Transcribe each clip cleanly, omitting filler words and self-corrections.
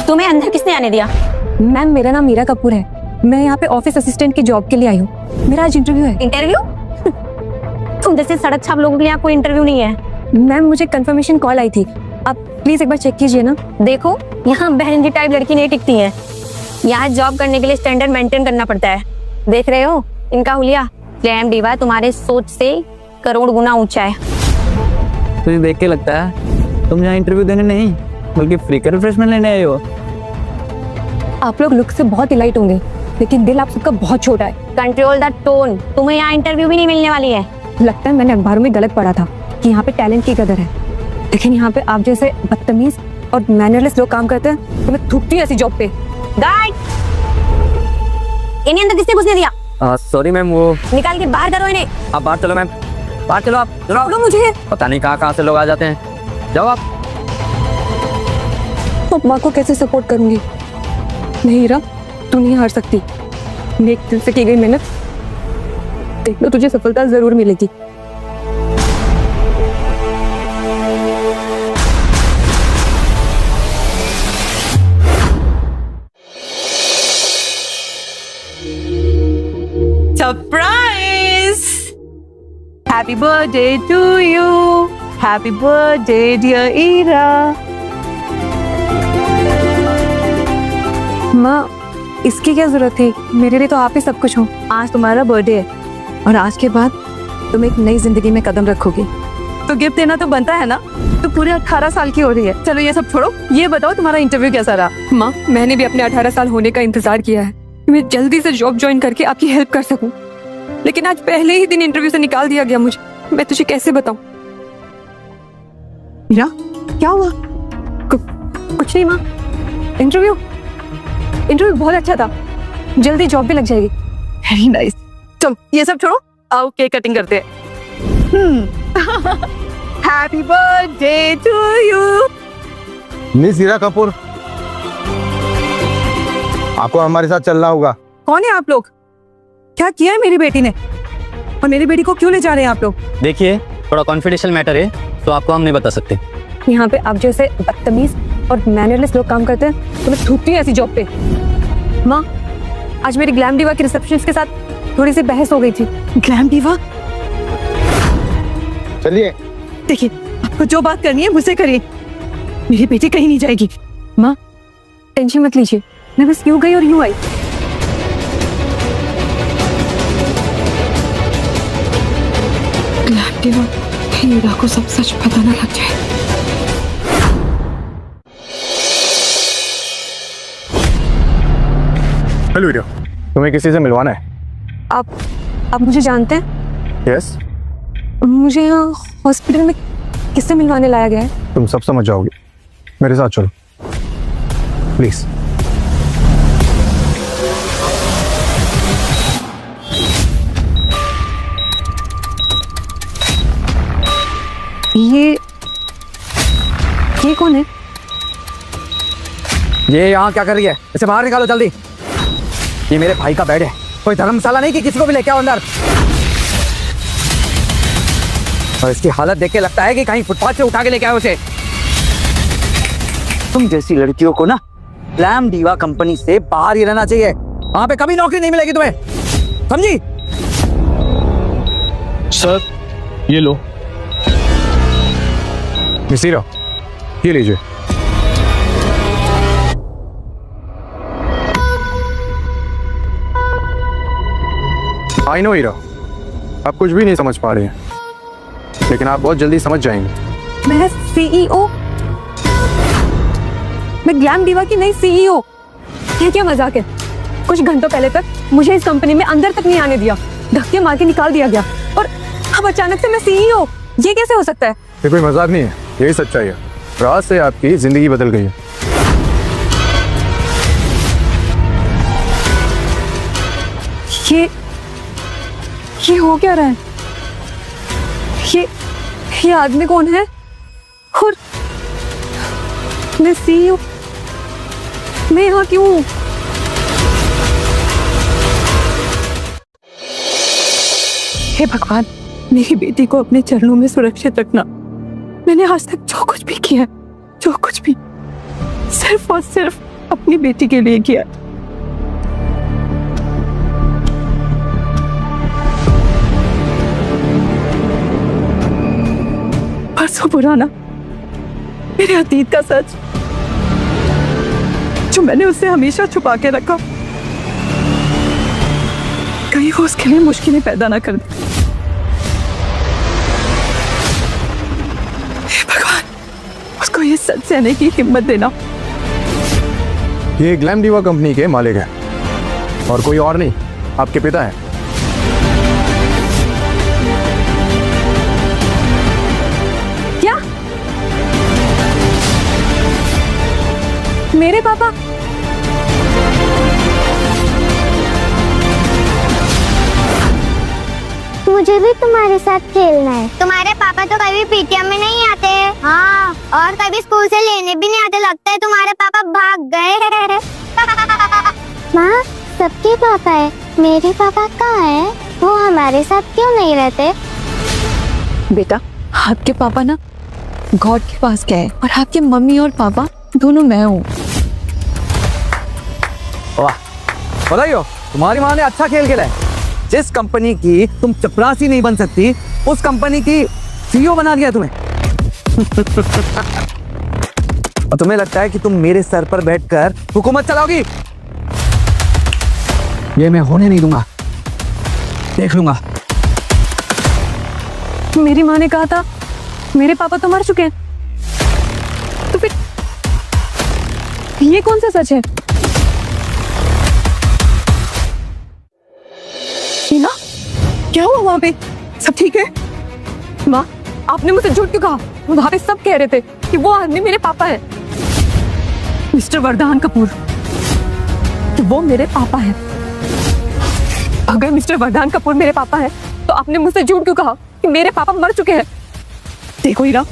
तुम्हें अंदर किसने आने दिया? मैम मेरा नाम मीरा कपूर है, मैं यहाँ पे ऑफिस असिस्टेंट की जॉब के लिए आई हूँ। मेरा आज इंटरव्यू है। इंटरव्यू? तुम जैसे सड़क छाप लोगों के लिए कोई इंटरव्यू नहीं है। मैम मुझे कंफर्मेशन कॉल आई थी, आप प्लीज एक बार चेक कीजिए ना। देखो यहाँ बहन जी टाइप लड़की नहीं टिकती है। यहाँ जॉब करने के लिए स्टैंडर्ड मेंटेन करना पड़ता है। देख रहे हो इनका हुलिया? ग्लैम डिवा तुम्हारे सोच से करोड़ गुना ऊंचा है। तुझे देख के लगता है तुम यहाँ इंटरव्यू देने नहीं बल्कि फ्री का रिफ्रेशमेंट लेने आए हो। आप लोग लुक से बहुत इलाइट होंगे लेकिन दिल आप सबका बहुत छोटा है। Control the tone. तुम्हें यहाँ इंटरव्यू भी नहीं मिलने वाली है। लगता है मैंने अखबारों में गलत पढ़ा था कि यहाँ पे टैलेंट की कदर है, लेकिन यहाँ पे आप जैसे बदतमीज और मैनरलेस लोग काम करते हैं तो मैं थूकती हूँ ऐसी जॉब पे। गार्ड, इन्हें अंदर किसने घुसने दिया? सॉरी मैम, वो निकाल के बाहर करो इन्हें। आप बाहर चलो मैम, बाहर चलो। आप चलो। मुझे पता नहीं कहाँ से लोग आ जाते हैं। जाओ आप। माँ को कैसे सपोर्ट करूंगी? नहीं हीरा, तू नहीं हार सकती। नेक दिल से की गई मेहनत देख लो, तुझे सफलता जरूर मिलेगी। Surprise! Happy birthday to you. Happy birthday, dear Ira. माँ इसकी क्या जरूरत थी? मेरे लिए तो आप ही सब कुछ हो। आज तुम्हारा बर्थडे है और आज के बाद तुम एक नई जिंदगी में कदम रखोगी, तो गिफ्ट देना तो बनता है ना। तो पूरे 18 साल की हो रही है। चलो ये सब छोड़ो, ये बताओ तुम्हारा इंटरव्यू कैसा रहा? माँ मैंने भी अपने 18 साल होने का इंतजार किया है कि मैं जल्दी से जॉब ज्वाइन करके आपकी हेल्प कर सकूं, लेकिन आज पहले ही दिन इंटरव्यू से निकाल दिया गया मुझे। मैं तुझे कैसे बताऊं? मीरा क्या हुआ? कुछ नहीं माँ, इंटरव्यू बहुत अच्छा था, जल्दी जॉब भी लग जाएगी। Very nice. चलो ये सब छोड़ो, आओ केक कटिंग करते हैं। Happy birthday to you. Miss Hira Kapoor, आपको हमारे साथ चलना होगा। कौन है आप लोग? क्या किया है मेरी बेटी ने और मेरी बेटी को क्यों ले जा रहे हैं आप लोग? देखिए थोड़ा कॉन्फिडेंशियल मैटर है तो आपको हम नहीं बता सकते। यहाँ पे आप जैसे बदतमीज और मैनरलेस लोग काम करते हैं तो मैं थूकती हूँ ऐसी जॉब पे। माँ आज मेरी ग्लैम डिवा की रिसेप्शनिस्ट के साथ थोड़ी सी बहस हो गई थी। Glam diva? चलिए। देखिए आपको जो बात करनी है मुझसे करिए, मेरी बेटी कहीं नहीं जाएगी। माँ टेंशन मत लीजिए, मैं बस यूं गई और यूं आई। ग्लैम डिवा, हीरा को सब सच पता ना लग जाए। हेलो हीरा, तुम्हें किसी से मिलवाना है? आप मुझे जानते हैं? यस। मुझे यहाँ हॉस्पिटल में किससे मिलवाने लाया गया है? तुम सब समझ जाओगे, मेरे साथ चलो प्लीज। ये कौन है? ये यहाँ क्या कर रही है? इसे बाहर निकालो जल्दी। ये मेरे भाई का बेड है, कोई धर्मशाला नहीं कि किसी को भी लेके आओ अंदर। और इसकी हालत देख के लगता है कि कहीं फुटपाथ से उठा के लेके आए उसे। तुम जैसी लड़कियों को ना ग्लैम डिवा कंपनी से बाहर ही रहना चाहिए, वहां पे कभी नौकरी नहीं मिलेगी तुम्हें, समझी? सर ये लो। मिस हीरा ये लीजिए। आई नो हीरा, आप कुछ भी नहीं समझ पा रहे हैं, लेकिन आप बहुत जल्दी समझ जाएंगे। मैं सीईओ, मैं ग्लैम डिवा की नई सीईओ। ये क्या मजाक है? कुछ घंटों पहले तक मुझे इस कंपनी में अंदर तक नहीं आने दिया, धक्के मार के निकाल दिया गया, और अब अचानक से मैं सीईओ। ये कैसे हो सकता है? ये कोई मजाक नहीं है, यही सच्चाई है। रात से आपकी जिंदगी बदल गई है। ये हो क्या रहा है? ये आदमी कौन है? और मैं सीईओ, मैं यहाँ क्यों हूँ? हे भगवान, मेरी बेटी को अपने चरणों में सुरक्षित रखना। मैंने आज तक जो कुछ भी किया, जो कुछ भी, सिर्फ और सिर्फ अपनी बेटी के लिए किया। परसों पुराना मेरे अतीत का सच जो मैंने उससे हमेशा छुपा के रखा, कहीं वो उसके लिए मुश्किलें पैदा ना कर दे। हे भगवान, उसको ये सच सहने की हिम्मत देना। ये ग्लैम दीवा कंपनी के मालिक हैं और कोई और नहीं, आपके पिता हैं। क्या? मेरे पापा? मुझे भी तुम्हारे साथ खेलना है। तुम्हारे पापा तो कभी पीटीएम में नहीं आते। हाँ, और कभी स्कूल से लेने भी नहीं आते। लगता है तुम्हारे पापा भाग गए। माँ, सबके पापा है, मेरे पापा कहाँ है? वो हमारे साथ क्यों नहीं रहते? बेटा, आपके पापा ना गॉड के पास गए और आपके मम्मी और पापा दोनों मैं हूँ। वाह, बधाई हो, तुम्हारी माँ ने अच्छा खेल खेला है। जिस कंपनी की तुम चपरासी नहीं बन सकती, उस कंपनी की सीईओ बना दिया तुम्हें। और तुम्हें लगता है कि तुम मेरे सर पर बैठकर हुकूमत चलाओगी? ये मैं होने नहीं दूंगा, देख लूंगा। मेरी माँ ने कहा था मेरे पापा तो मर चुके हैं, तो फिर ये कौन सा सच है? हीना, क्या हुआ वहां पे? सब ठीक है? माँ, आपने मुझसे झूठ क्यों कहा? वहां पे सब कह रहे थे कि वो आदमी मेरे पापा है, मिस्टर वरदान कपूर, कि वो मेरे पापा है। अगर मिस्टर वरदान कपूर मेरे पापा है, तो आपने मुझसे झूठ क्यों कहा कि मेरे पापा मर चुके हैं? देखो हीरा,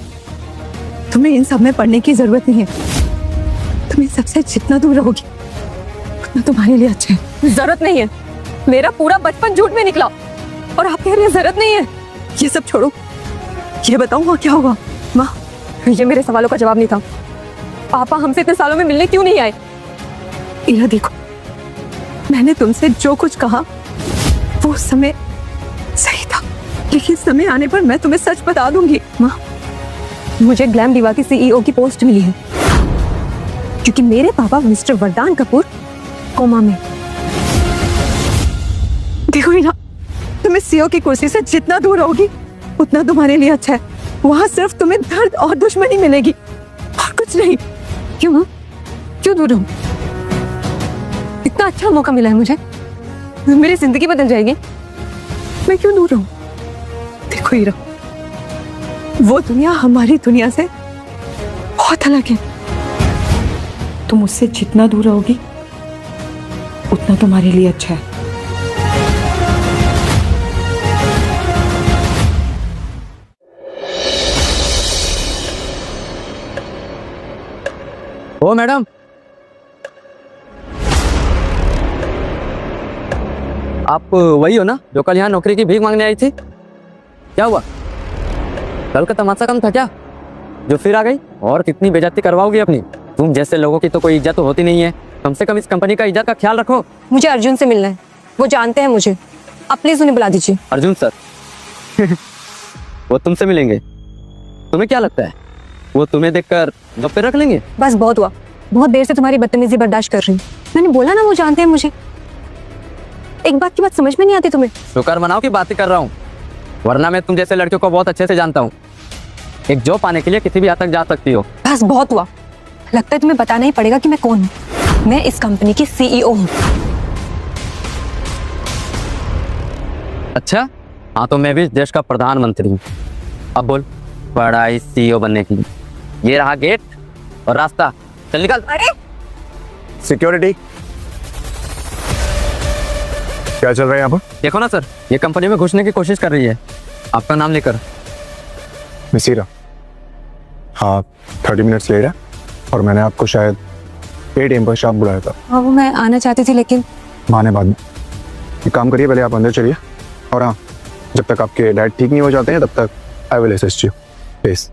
तुम्हें इन सब में पढ़ने की जरूरत नहीं है। तुम इन सबसे जितना दूर रहोगी उतना तुम्हारे लिए अच्छा है। जरूरत नहीं है, मेरा पूरा बचपन झूठ में निकला और आप कह रही हैं जरूरत नहीं है। ये सब छोड़ो, ये बताओ वहाँ क्या हुआ? माँ, ये मेरे सवालों का जवाब नहीं था। पापा हमसे इतने सालों में मिलने क्यों नहीं आए? हीरा देखो, मैंने तुमसे जो कुछ कहा वो समय सही था, लेकिन समय आने पर मैं तुम्हें सच बता दूंगी। माँ, मुझे ग्लैम दीवा की सीईओ की पोस्ट मिली है क्योंकि मेरे पापा मिस्टर वरदान कपूर कोमा में। देखो हीरा, तुम्हें सीईओ की कुर्सी से जितना दूर रहोगी उतना तुम्हारे लिए अच्छा है। वहां सिर्फ तुम्हें दर्द और दुश्मनी मिलेगी और कुछ नहीं। क्यों माँ, क्यों दूर रहूं? इतना अच्छा मौका मिला है मुझे, मेरी जिंदगी बदल जाएगी, मैं क्यों दूर रहूं? देखो हीरा, वो दुनिया हमारी दुनिया से बहुत अलग है। तुम उससे जितना दूर रहोगी उतना तुम्हारे लिए अच्छा है। ओ मैडम, आप वही हो ना जो कल यहाँ नौकरी की भीख मांगने आई थी? क्या हुआ? कल का तमाशा कम था क्या जो फिर आ गई? और कितनी बेइज्जती करवाओगी अपनी? तुम जैसे लोगों की तो कोई इज्जत तो होती नहीं है। कम से कम इस कंपनी का इज्जत का ख्याल रखो। मुझे अर्जुन से मिलना है, वो जानते हैं मुझे, आप प्लीज उन्हें बुला दीजिए। अर्जुन सर? वो तुमसे मिलेंगे? तुम्हें क्या लगता है वो तुम्हें देखकर जॉब पे रख लेंगे? बस बहुत हुआ, बहुत देर से तुम्हारी बदतमीजी बर्दाश्त कर रही हूँ। मैंने बोला ना वो जानते हैं मुझे। एक बात की बात समझ में नहीं आती तुम्हें? शुक्र मनाओ की बातें कर रहा हूँ, वरना मैं तुम जैसे लड़कियों को बहुत अच्छे से जानता हूँ। एक जॉब पाने के लिए किसी भी हद तक जा सकती हो। बस बहुत हुआ, लगता है तुम्हें बताना ही पड़ेगा कि मैं कौन हूँ। मैं इस कंपनी की सीईओ हूँ। अच्छा, हाँ तो मैं भी इस देश का प्रधानमंत्री हूँ। अब बोल, पढ़ाई सीईओ बनने की। ये रहा गेट और रास्ता, चल निकल। अरे सिक्योरिटी, क्या चल रहा है यहाँ पर? देखो ना सर, ये कंपनी में घुसने की कोशिश कर रही है, आपका नाम लेकर। मिसीरा, हाँ 30 मिनट्स लेट है और मैंने आपको शायद ATM पर शाम बुलाया था। हाँ, वो मैं आना चाहती थी लेकिन माने बाद में। एक काम करिए, पहले आप अंदर चलिए और हाँ, जब तक आपके डैड ठीक नहीं हो जाते हैं तब तक I will assist you please.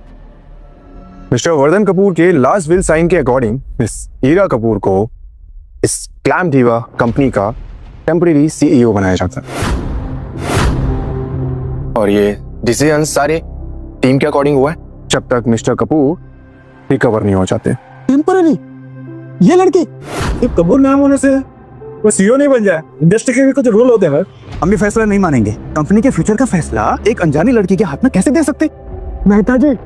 Mister Vardhan Kapoor के लास्ट विल साइन के अकॉर्डिंग मिस हीरा कपूर को इस ग्लैम दीवा कंपनी का टेम्परेरी CEO बनाया जाता है। और ये डिसीजन सारे टीम के अकॉर्डिंग हुआ है जब तक मिस्टर कपूर रिकवर नहीं हो जाते। टेम्पररी ये लड़की सिर्फ कपूर नाम होने से वो CEO नहीं बन जाए। इंडस्ट्री के भी कुछ रूल होते हैं। हम भी फैसला नहीं मानेंगे। कंपनी के फ्यूचर का फैसला एक अनजानी लड़की के हाथ में कैसे दे सकते? मेहता जी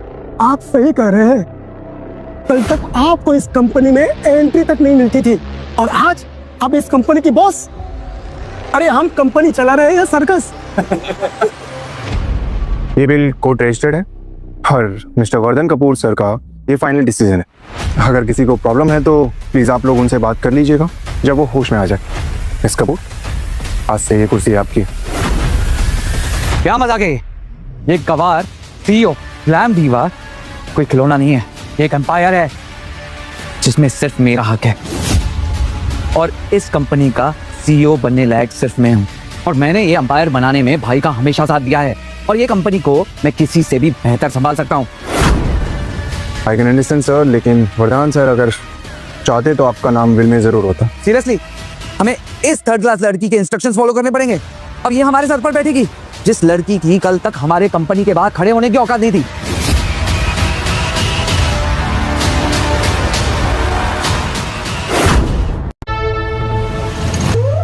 आप सही कह रहे हैं। कल तक आपको इस कंपनी में एंट्री तक नहीं मिलती थी और आज आप इस कंपनी की बॉस। अरे हम कंपनी चला रहे हैं या सर्कस? ये बिल कोर्ट रजिस्टर्ड है और मिस्टर वर्धन कपूर सर का ये फाइनल डिसीजन है। अगर किसी को प्रॉब्लम है तो प्लीज आप लोग उनसे बात कर लीजिएगा जब वो होश में आ जाए। मिस कपूर आज से ये कुर्सी आपकी। क्या मजाक है? ये गवार CEO ग्लैम दीवा कोई खिलौना नहीं है, ये एक एम्पायर है जिसमें सिर्फ मेरा हक है और इस कंपनी का CEO बनने लायक सिर्फ मैं हूँ और मैंने ये एम्पायर बनाने में भाई का हमेशा साथ दिया है और ये कंपनी को मैं किसी से भी बेहतर संभाल सकता हूँ। आई कैन अंडरस्टैंड सर, लेकिन वरदान सर अगर चाहते तो आपका नाम विल में जरूर होता। सीरियसली हमें इस थर्ड क्लास लड़की के इंस्ट्रक्शंस फॉलो करने पड़ेंगे। अब ये हमारे सर पर बैठेगी जिस लड़की की कल तक हमारे कंपनी के बाहर खड़े होने की औकात नहीं थी।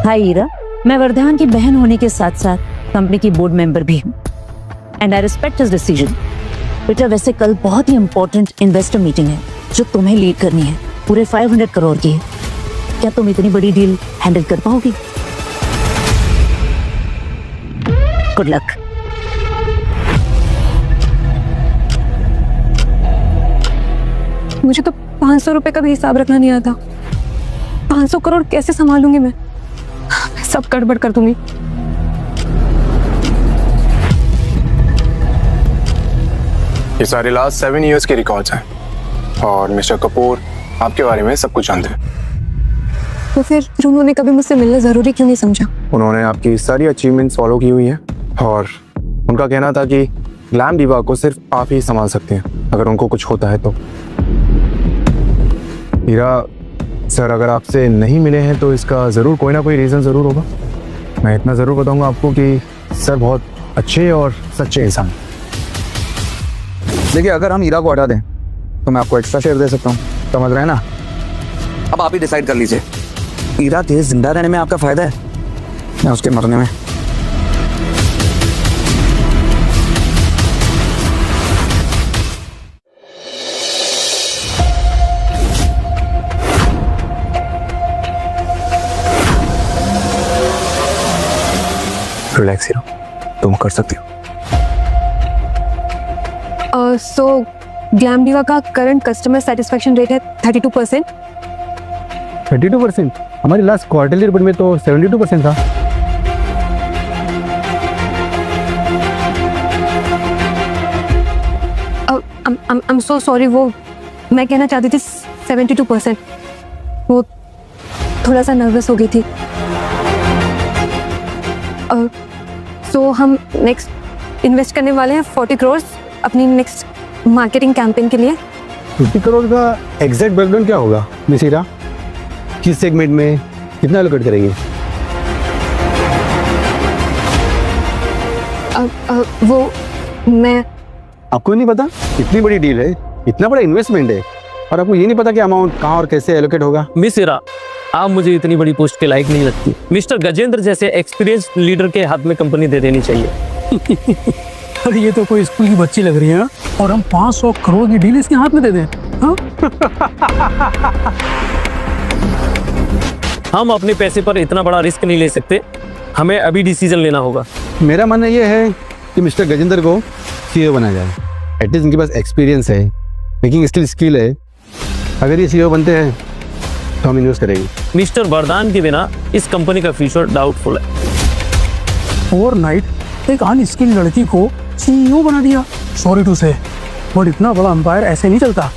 हाय ईरा, मैं वर्धान की बहन होने के साथ साथ कंपनी की बोर्ड मेंबर भी हूँ and I respect his decision. बेटा वैसे कल बहुत ही इंपॉर्टेंट इन्वेस्टर मीटिंग है जो तुम्हें लीड करनी है, पूरे 500 करोड़ की है। क्या तुम इतनी बड़ी डील हैंडल कर पाओगी? Good luck. मुझे तो 500 रुपए का भी हिसाब रखना नहीं आता। 500 करोड़ कैसे संभालूंगी मैं? सब गड़बड़ कर दूंगी। ये सारे लास्ट 7 इयर्स के रिकॉर्ड्स हैं और मिस्टर कपूर आपके बारे में सब कुछ जानते हैं। तो फिर उन्होंने कभी मुझसे मिलना जरूरी क्यों नहीं समझा? उन्होंने आपकी सारी अचीवमेंट्स फॉलो की हुई हैं और उनका कहना था कि ग्लैम दीवा को सिर्फ आप ही संभाल सकते हैं अगर उनको कुछ होता है तो। हीरा सर अगर आपसे नहीं मिले हैं तो इसका ज़रूर कोई ना कोई रीज़न ज़रूर होगा। मैं इतना ज़रूर बताऊंगा आपको कि सर बहुत अच्छे और सच्चे इंसान हैं। देखिए अगर हम हीरा को हटा दें तो मैं आपको एक्स्ट्रा शेयर दे सकता हूँ, समझ रहे हैं ना? अब आप ही डिसाइड कर लीजिए। हीरा के जिंदा रहने में आपका फायदा है या उसके मरने में? रिलैक्स हीरो, तुम कर सकती हो। सो ग्लैम दीवा का करंट कस्टमर सेटिस्फेक्शन रेट है 32%। 32%? हमारी लास्ट क्वार्टरली रिपोर्ट में तो 72% था। I'm so sorry, वो मैं कहना चाहती थी 72%। वो थोड़ा सा नर्वस हो गई थी। सो हम नेक्स्ट इन्वेस्ट करने वाले हैं 40 करोड़ अपनी नेक्स्ट मार्केटिंग कैंपेन के लिए। 50 करोड़ का एग्जैक्ट ब्रेकडाउन क्या होगा मिस हीरा? किस सेगमेंट में कितना एलोकेट करेंगे? वो मैं आपको नहीं पता? इतनी बड़ी डील है, इतना बड़ा इन्वेस्टमेंट है और आपको ये नहीं पता कि अमाउंट कहाँ और कैसे एलोकेट होगा? मिस हीरा, आप मुझे इतनी बड़ी पोस्ट के लायक नहीं लगती। मिस्टर गजेंद्र जैसे एक्सपीरियंस लीडर के हाथ में कंपनी दे देनी चाहिए। अरे ये तो कोई स्कूल की बच्ची लग रही है और हम 500 करोड़ की डील इसके हाथ में दे दें। हाँ? हम अपने पैसे पर इतना बड़ा रिस्क नहीं ले सकते, हमें अभी डिसीजन लेना होगा। मेरा मानना ये है कि मिस्टर गजेंद्र को CEO बनाया जाए। एटलीस्ट इनके पास एक्सपीरियंस है, मेकिंग स्किल है। अगर ये CEO बनते हैं तो हम इन्वेस्ट करेंगे। मिस्टर वरदान के बिना इस कंपनी का फ्यूचर डाउटफुल है। ओवरनाइट एक अनस्किल्ड लड़की को CEO बना दिया। सॉरी टू से, बट इतना बड़ा अंपायर ऐसे नहीं चलता।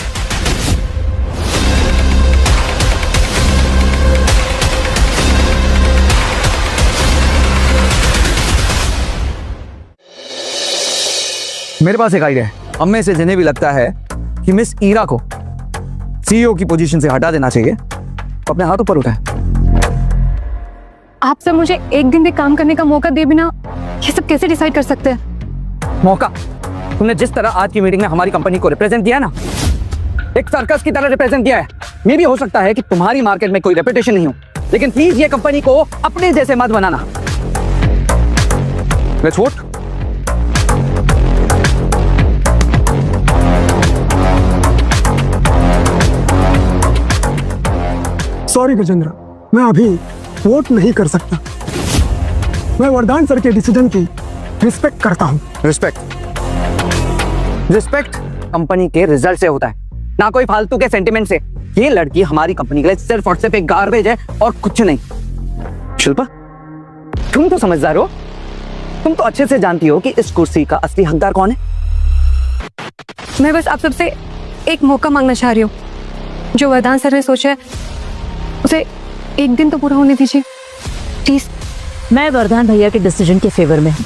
मेरे पास एक आइडिया है। अब में से जिन्हें भी लगता है कि मिस ईरा को CEO की पोजीशन से हटा देना चाहिए, अपने हाथ ऊपर उठाए। आप सब मुझे एक दिन भी काम करने का मौका दे बिना ये सब कैसे डिसाइड कर सकते हैं? मौका? तुमने जिस तरह आज की मीटिंग में हमारी कंपनी को रिप्रेजेंट किया ना, एक सर्कस की तरह रिप्रेजेंट किया है। ये भी हो सकता है कि तुम्हारी मार्केट में कोई रेपुटेशन नहीं हो, लेकिन प्लीज ये कंपनी को अपने जैसे मत बनाना। Let's vote. सॉरी गजेंद्र, मैं अभी वोट नहीं कर सकता। मैं वरदान सर के डिसीजन की रिस्पेक्ट करता हूँ। रिस्पेक्ट कंपनी के रिजल्ट से होता है, ना कोई फालतू के सेंटिमेंट से। ये लड़की हमारी कंपनी के लिए सिर्फ और सिर्फ एक गार्बेज है और कुछ नहीं। शिल्पा, तुम तो समझदार हो, तुम तो अच्छे से जानती हो कि इस कुर्सी का असली हकदार कौन है। मैं बस आप सबसे एक मौका मांगना चाह रही हूँ। जो वरदान सर ने सोचा है उसे एक दिन तो पूरा होने दीजिए प्लीज। मैं वरदान भैया के डिसीजन के फेवर में हूँ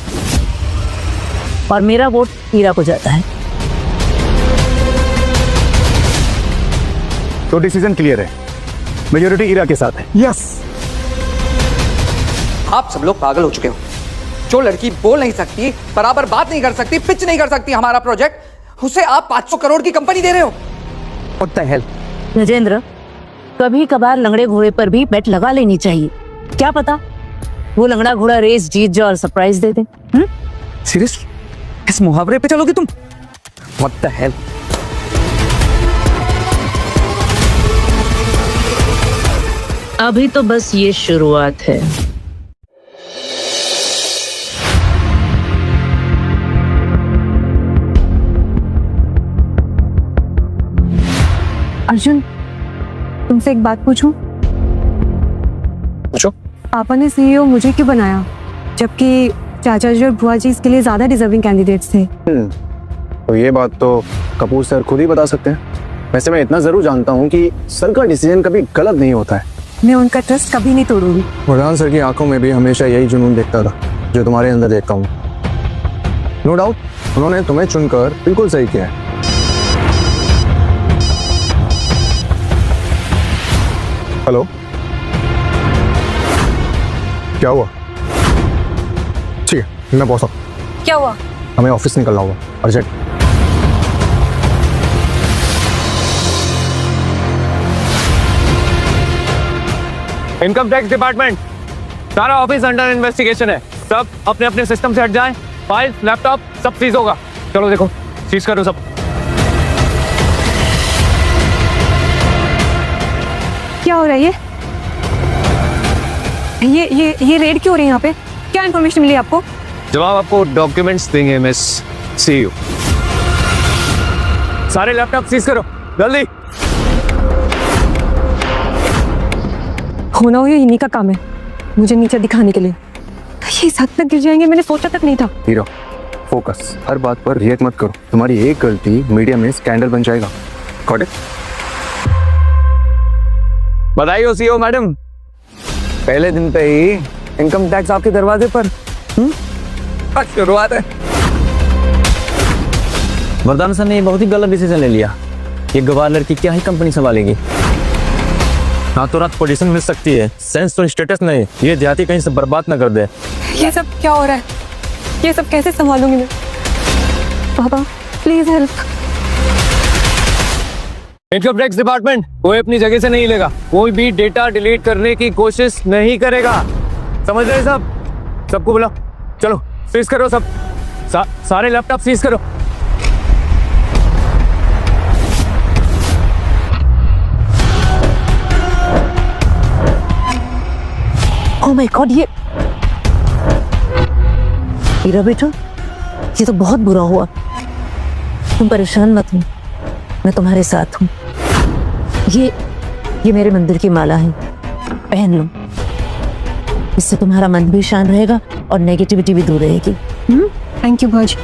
और मेरा वोट हीरा को जाता है। तो डिसीजन क्लियर है, मेजोरिटी ईरा के साथ है। यस। आप सब लोग पागल हो चुके हो। जो लड़की बोल नहीं सकती, बराबर बात नहीं कर सकती, पिच नहीं कर सकती हमारा प्रोजेक्ट, उसे आप 500 करोड़ की कंपनी दे रहे हो। What the hell? गजेंद्र, कभी कभार लंगड़े घोड़े पर भी बेट लगा लेनी चाहिए। क्या पता वो लंगड़ा घोड़ा रेस जीत जाए और सरप्राइज दे दे। सीरियस? इस मुहावरे पे चलोगे तुम? What the hell? अभी तो बस ये शुरुआत है। अर्जुन, तुमसे एक बात पूछूं? पूछो। पापा ने सीईओ मुझे क्यों बनाया, जबकि चाचा जी और बुआ जी इसके लिए ज्यादा डिजर्विंग कैंडिडेट्स थे? तो ये बात तो कपूर सर खुद ही बता सकते हैं। वैसे मैं इतना जरूर जानता हूँ कि सर का डिसीजन कभी गलत नहीं होता है। मैं उनका ट्रस्ट कभी नहीं तोड़ूंगी। वरदान सर की आंखों में भी हमेशा यही जुनून देखता था जो तुम्हारे अंदर देखता हूँ। नो डाउट उन्होंने तुम्हें चुनकर बिल्कुल सही किया है। हेलो, क्या हुआ? ठीक है, मैं पहुंचा। क्या हुआ? हमें ऑफिस निकलना होगा, अर्जेंट। इनकम टैक्स डिपार्टमेंट, सारा ऑफिस अंडर इन्वेस्टिगेशन है। सब अपने अपने सिस्टम से हट जाएं। फाइल, लैपटॉप सब सीज होगा। चलो देखो, सीज करो सब। क्या हो रहा है ये रेड क्यों हो रही है यहाँ पे? क्या इन्फॉर्मेशन मिली आपको? जवाब आपको डॉक्यूमेंट्स देंगे मिस सीईओ। सारे लैपटॉप सीज करो जल्दी। होना हो इन्हीं का काम है मुझे नीचे दिखाने के लिए। ये इस हद तक गिर जाएंगे मैंने सोचा तक नहीं था। Hero, focus. हर बात पर रिएक्ट मत करो। तुम्हारी एक गलती मीडिया में स्कैंडल बन जाएगा। Got it? बधाई हो सीईओ मैडम, पहले दिन पे ही इनकम टैक्स आपके दरवाजे पर। बस शुरुआत है। वरदान सर ने बहुत ही गलत डिसीजन ले लिया। ये गवार लड़की क्या ही कंपनी संभालेगी। रातों रात पोजीशन मिल सकती है, सेंस तो स्टेटस नहीं। ये देहाती कहीं से बर्बाद ना कर दे। ये सब क्या हो रहा है? ये सब कैसे संभालूंगी मैं? पापा please help. Income tax department, कोई अपनी जगह से नहीं हिलेगा। कोई भी डेटा डिलीट करने की कोशिश नहीं करेगा। समझ रहे सब? सबको बुलाओ, चलो सीज करो सब। सारे लैपटॉप सीज करो। ओह माय गॉड, ये हीरा बेटा, ये तो बहुत बुरा हुआ। तुम परेशान मत हो, मैं तुम्हारे साथ हूँ। ये मेरे मंदिर की माला है, पहन लो। इससे तुम्हारा मन भी शांत रहेगा और नेगेटिविटी भी दूर रहेगी। थैंक यू भाजी।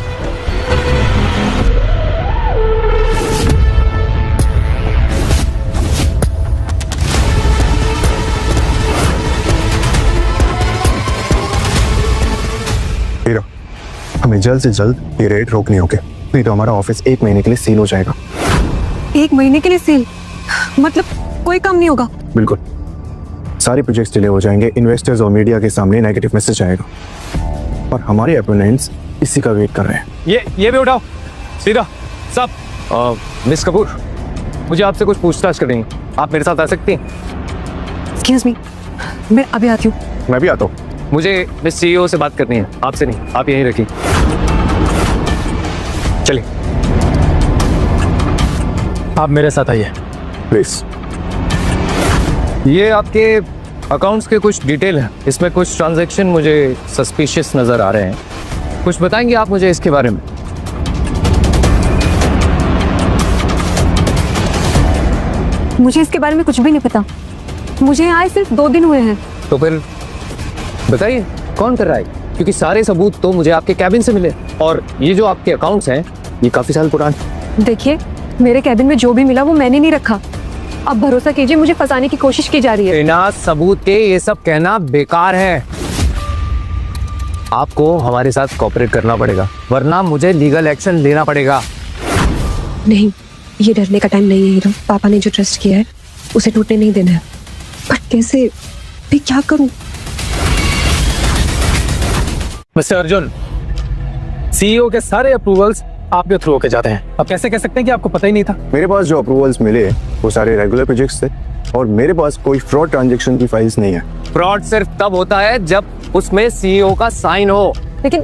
हीरो, हमें जल्द से जल्द ये रेड रोकनी होगी, नहीं तो हमारा ऑफिस 1 महीने के लिए सील हो जाएगा। 1 महीने के लिए सील? मतलब कोई काम नहीं होगा? बिल्कुल। सारे प्रोजेक्ट्स डिले हो जाएंगे, इन्वेस्टर्स और मीडिया के सामने नेगेटिव मैसेज आएगा और हमारे अपोनेंट्स इसी का वेट कर रहे हैं। ये भी उठाओ सीधा सब। मिस कपूर, मुझे आपसे कुछ पूछताछ करनी है, आप मेरे साथ आ सकती हैं? एक्सक्यूज मी, मैं अभी आती हूँ। मैं भी आता हूँ। मुझे मिस सीईओ से बात करनी है, आपसे नहीं। आप यहीं रखिए, चलिए आप मेरे साथ आइए प्लीज। ये आपके अकाउंट्स के कुछ डिटेल हैं, इसमें कुछ ट्रांजैक्शन मुझे सस्पिशियस नज़र आ रहे हैं। कुछ बताएंगे आप मुझे इसके बारे में? मुझे इसके बारे में कुछ भी नहीं पता। मुझे यहाँ आए सिर्फ 2 दिन हुए हैं। तो फिर बताइए कौन कर रहा है, क्योंकि सारे सबूत तो मुझे आपके कैबिन से मिले और ये जो आपके अकाउंट्स हैं ये काफी साल पुराने। देखिए, मेरे कैबिन में जो भी मिला वो मैंने नहीं रखा। अब भरोसा कीजिए, मुझे फंसाने की कोशिश की जा रही है। बिना सबूत के ये सब कहना बेकार है। आपको हमारे साथ कोऑपरेट करना पड़ेगा, वरना मुझे लीगल एक्शन लेना पड़ेगा। नहीं, ये डरने का टाइम नहीं है हीरो। पापा ने जो ट्रस्ट किया है उसे टूटने नहीं देना है। पर कैसे, मैं क्या करूं? मिस्टर अर्जुन, सीईओ के सारे अप्रूवल्स आपके थ्रू होके जाते हैं। अब कैसे कह सकते हैं कि आपको पता ही नहीं था? मेरे पास जो अप्रूवल्स मिले वो सारे रेगुलर प्रोजेक्ट्स थे और मेरे पास कोई फ्रॉड ट्रांजैक्शन की फाइल्स नहीं है। फ्रॉड सिर्फ तब होता है जब उसमें सीईओ का साइन हो। लेकिन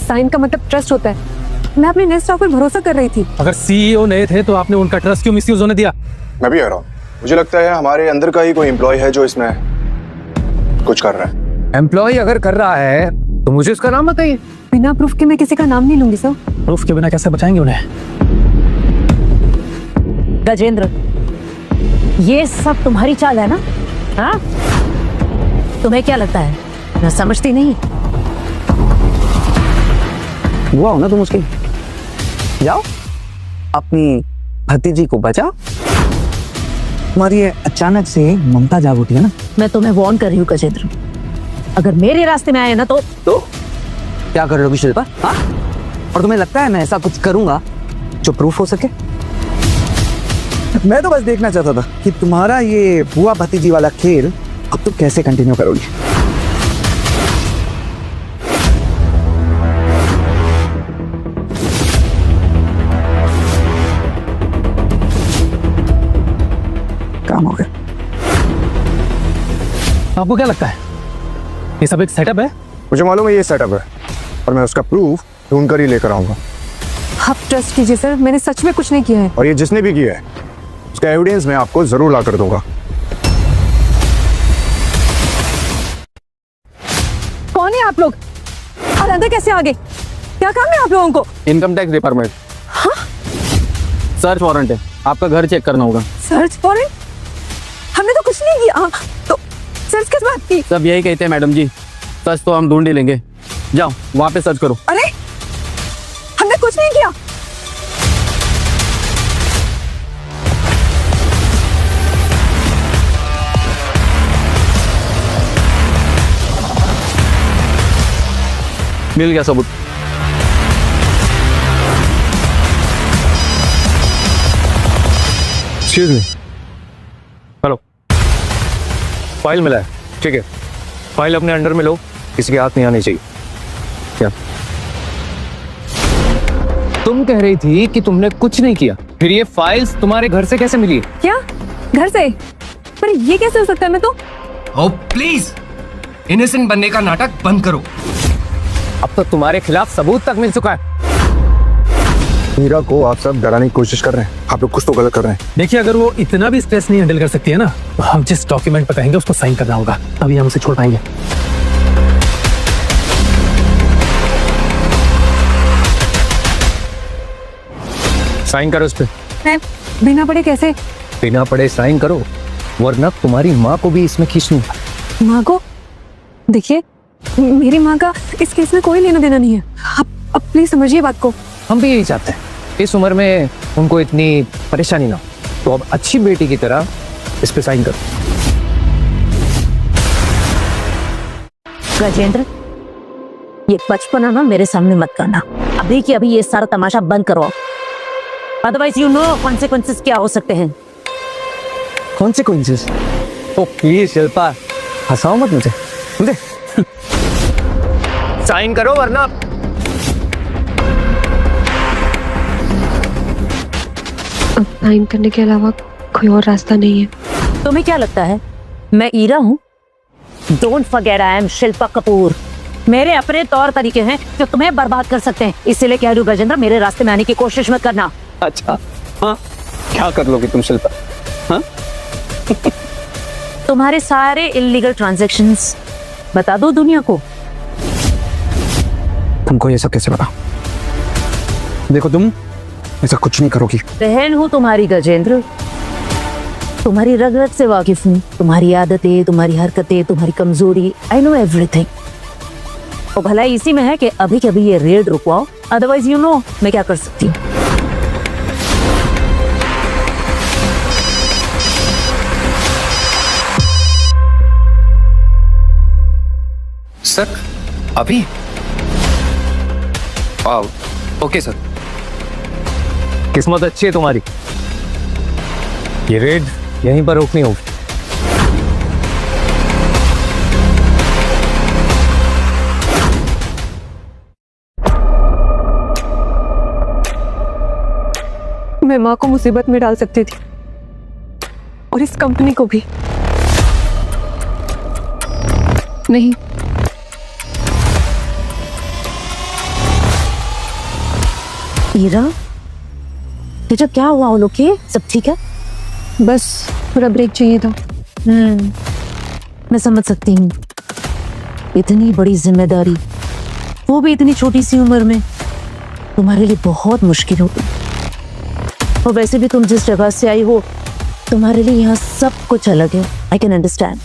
साइन का मतलब ट्रस्ट होता है। मैं अपने नए स्टाफ पर भरोसा कर रही थी। अगर सीईओ नए थे तो आपने उनका ट्रस्ट क्यों मिसयूज होने दिया? मैं भी कह रहा हूँ, मुझे लगता है हमारे अंदर का ही कोई एम्प्लॉय है जो इसमें कुछ कर रहा है। एम्प्लॉय अगर कर रहा है तो मुझे उसका नाम बताइए। बिना प्रूफ के मैं किसी का नाम नहीं लूंगी सर। प्रूफ के बिना कैसे बचाएंगे उन्हें? गजेंद्र, ये सब तुम्हारी चाल है ना? हाँ, तुम्हें क्या लगता है मैं समझती नहीं? हुआ हो ना तुम उसकी, जाओ अपनी भतीजी को बचाओ। तुम्हारी ये अचानक से ममता जाग उठी है ना। मैं तुम्हें वार्न कर रही हूँ गजेंद्र, अगर मेरे रास्ते में आए ना तो क्या कर रहे हो शिल्पा? हाँ, और तुम्हें लगता है मैं ऐसा कुछ करूंगा जो प्रूफ हो सके? मैं तो बस देखना चाहता था कि तुम्हारा ये बुआ भतीजी वाला खेल अब तुम कैसे कंटिन्यू करोगी। काम हो गया। आपको क्या लगता है ये सब एक सेटअप है? मुझे मालूम है ये सेटअप है और मैं उसका प्रूफ ढूंढ कर ही लेकर आऊंगा। आप ट्रस्ट कीजिए सर, मैंने सच में कुछ नहीं किया है। और ये जिसने भी किया है उसका एविडेंस मैं आपको जरूर ला कर दूंगा। कौन है आप लोग और अंदर कैसे आ गए? क्या काम है आप लोगों को? Income tax department. हाँ? सर्च वारंट है, आपका घर चेक करना होगा। Search warrant? हमने तो कुछ नहीं किया। तो सर्च किस बात की? सब यही कहते हैं मैडम जी, सच तो हम ढूंढ ही लेंगे। जाओ वहां पे सर्च करो। अरे हमने कुछ नहीं किया। मिल गया सबूत। एक्सक्यूज मी, हेलो, फाइल मिला है, ठीक है। फाइल अपने अंडर में लो, किसी के हाथ नहीं आनी चाहिए। क्या तुम कह रही थी कि तुमने कुछ नहीं किया, फिर ये फाइल्स तुम्हारे घर से कैसे मिली? क्या घर से? पर ये कैसे हो सकता है? मैं तो ओ प्लीज, इनोसेंट बनने का नाटक बंद करो। अब तो तुम्हारे खिलाफ सबूत तक मिल चुका है। मीरा को आप सब डराने की कोशिश कर रहे हैं, आप लोग कुछ तो गलत कर रहे हैं। देखिए, अगर वो इतना भी स्ट्रेस नहीं हैंडल कर सकती है ना, तो हम जिस डॉक्यूमेंट पर कहेंगे उसको साइन करना होगा, तभी हम उसे छोड़ पाएंगे। साइन करो उस पे। बिना पढ़े कैसे? बिना पढ़े साइन करो, वरना तुम्हारी माँ को भी इसमें खींचनी। माँ को? देखिए, मेरी माँ का इस केस में कोई लेना देना नहीं है। अब प्लीज समझिए बात को। हम भी यही चाहते हैं, इस उम्र में उनको इतनी परेशानी ना हो। तो अब अच्छी बेटी की तरह इस पे साइन करो। गजेंद्र, ये बचपना ना मेरे सामने मत करना। अभी की अभी ये सारा तमाशा बंद करो, अदरवाइज यू नो कॉन्सिक्वेंसेस क्या हो सकते हैं। कौन से कोइंसिडेंस? ओ प्लीज शिल्पा, हंसाओ मत मुझे, समझे? साइन करो वरना अब साइन करने के अलावा कोई और रास्ता नहीं है। तुम्हें क्या लगता है मैं ईरा हूँ? Don't forget I am Shilpa Kapoor. मेरे अपने तौर तरीके हैं जो तुम्हें बर्बाद कर सकते हैं, इसीलिए कह रही हूँ गजेंद्र, मेरे रास्ते में आने की कोशिश मत करना। अच्छा हाँ, क्या कर लोगी तुम शिल्पा? हाँ तुम्हारे सारे इलीगल ट्रांजैक्शंस बता दो दुनिया को। तुमको ये सब कैसे पता? देखो तुम ऐसा कुछ नहीं करोगी। बहन हूँ तुम्हारी गजेंद्र, तुम्हारी रग रग से वाकिफ हूँ, तुम्हारी आदतें, तुम्हारी हरकतें, तुम्हारी कमजोरी, आई नो एवरीथिंग। और भलाई इसी में है कि अभी के अभी ये रेड रुकवाओ, अदरवाइज यू नो मैं क्या कर सकती हूँ। सर अभी? Okay sir. किस्मत अच्छी है तुम्हारी, ये रेड यहीं पर रोकनी होगी। मैं माँ को मुसीबत में डाल सकती थी और इस कंपनी को भी। नहीं, ईरा तुझे क्या हुआ? वो लोग के सब ठीक है? बस थोड़ा ब्रेक चाहिए था। मैं समझ सकती हूँ, इतनी बड़ी जिम्मेदारी, वो भी इतनी छोटी सी उम्र में, तुम्हारे लिए बहुत मुश्किल होगी। और वैसे भी तुम जिस जगह से आई हो, तुम्हारे लिए यहाँ सब कुछ अलग है। I can understand.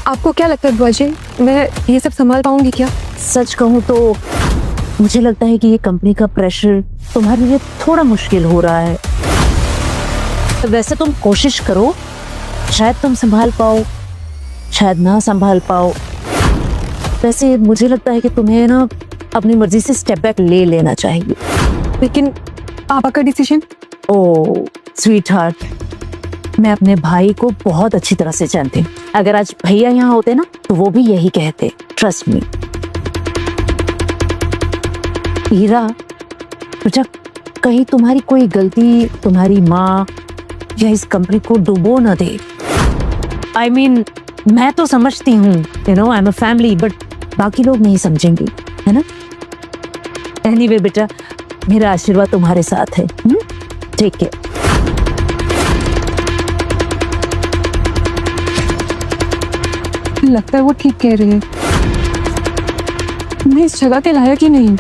आपको क्या लगता है बुआ जी, मैं ये सब संभाल पाऊंगी क्या? सच कहूँ तो मुझे लगता है कि ये कंपनी का प्रेशर तुम्हारे लिए थोड़ा मुश्किल हो रहा है। वैसे तुम कोशिश करो, शायद तुम संभाल पाओ, शायद ना संभाल पाओ। वैसे मुझे लगता है कि तुम्हें ना अपनी मर्जी से स्टेप बैक ले लेना चाहिए। लेकिन पापा का डिसीजन? ओह स्वीट हार्ट, मैं अपने भाई को बहुत अच्छी तरह से जानती हूँ। अगर आज भैया यहाँ होते ना तो वो भी यही कहते, ट्रस्ट मी। हीरा, बेटा कहीं तुम्हारी कोई गलती तुम्हारी माँ या इस कंपनी को डुबो ना दे। आई मीन मैं तो समझती हूँ, you know I am a family, but बाकी लोग नहीं समझेंगे, है ना? एनीवे बेटा, मेरा आशीर्वाद तुम्हारे साथ है। ठीक है। लगता है वो ठीक कह रही है, मैं इस जगह के लायक ही नहीं।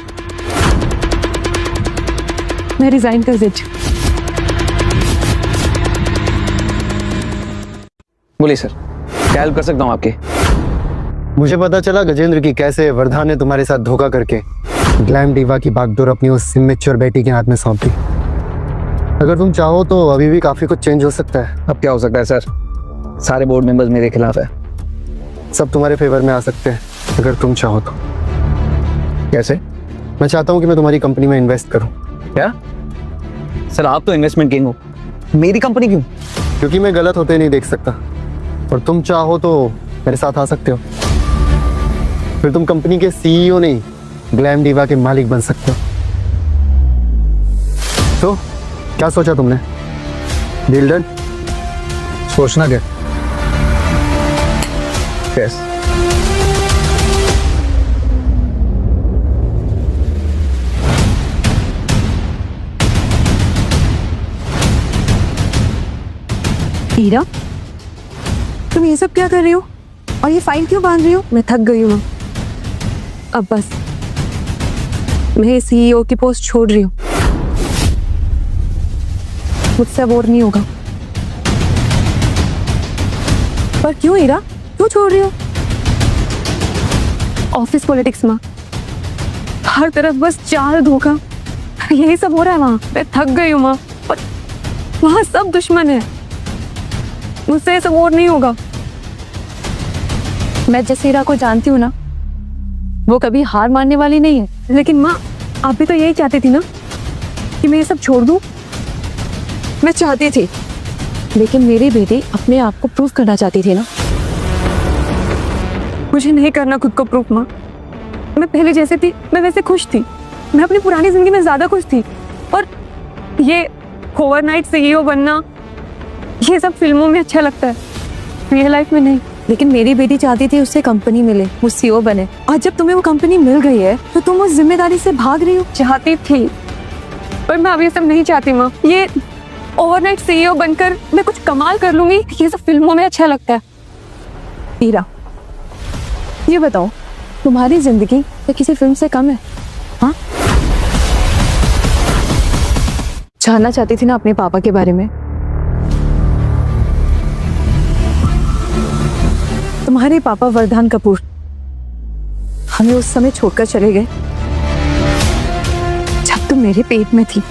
मैं रिजाइन कर देती हूँ। बोलिए सर, क्या हेल्प कर सकता हूँ आपके? मुझे पता चला गजेंद्र की कैसे वर्धा ने तुम्हारे साथ धोखा करके ग्लैम डिवा की बागडोर अपनी उस इमेच्योर बेटी के हाथ में सौंप दी। अगर तुम चाहो तो अभी भी काफी कुछ चेंज हो सकता है। अब क्या हो सकता है सर? सारे बोर्ड मेंबर्स मेरे खिलाफ है। सब तुम्हारे फेवर में आ सकते हैं अगर तुम चाहो तो। कैसे? मैं चाहता हूँ कि मैं तुम्हारी कंपनी में इन्वेस्ट करूँ। क्या सर, आप तो इन्वेस्टमेंट किंग हो, मेरी कंपनी क्यों? क्योंकि मैं गलत होते नहीं देख सकता, और तुम चाहो तो मेरे साथ आ सकते हो। फिर तुम कंपनी के सीईओ नहीं, ग्लैम डिवा के मालिक बन सकते हो। तो क्या सोचा तुमने? Deal done? सोचना क्या? यस। हीरा, तुम ये सब क्या कर रही हो और ये फाइल क्यों बांध रही हो? मैं थक गई हूँ अब बस। मैं सीईओ की पोस्ट छोड़ रही हूँ, मुझसे अब और नहीं होगा। पर क्यों हीरा, क्यों छोड़ रही हो? ऑफिस पॉलिटिक्स में हर तरफ बस चाल धोखा, यही सब हो रहा है वहाँ। मैं थक गई हूँ माँ, वहाँ सब दुश्मन है, मुझसे सब और नहीं होगा। मैं जिस हीरा को जानती हूँ ना, वो कभी हार मानने वाली नहीं है। लेकिन माँ, आप भी तो यही चाहती थी ना कि मैं ये सब छोड़ दूँ? मैं चाहती थी, लेकिन मेरी बेटी अपने आप को प्रूव करना चाहती थी ना। मुझे नहीं करना खुद को प्रूफ माँ। मैं पहले जैसे थी मैं वैसे खुश थी। मैं अपनी पुरानी जिंदगी में ज्यादा खुश थी। और ये ओवरनाइट सीईओ बनना ये सब फिल्मों में अच्छा लगता है, रियल लाइफ में नहीं। लेकिन मेरी बेटी चाहती थी उससे कंपनी मिले, वो सीईओ बने। आज जब तुम्हें वो कंपनी मिल गई है तो तुम उस जिम्मेदारी से भाग रही हो। चाहती थी पर मैं अब ये सब नहीं चाहती माँ। ये ओवरनाइट सीईओ बनकर मैं कुछ कमाल कर लूंगी, ये सब फिल्मों में अच्छा लगता है। हीरा, ये बताओ तुम्हारी जिंदगी तो किसी फिल्म से कम है? हाँ, जानना चाहती थी ना अपने पापा के बारे में। तुम्हारे पापा वरदान कपूर हमें उस समय छोड़कर चले गए जब तुम मेरे पेट में थी।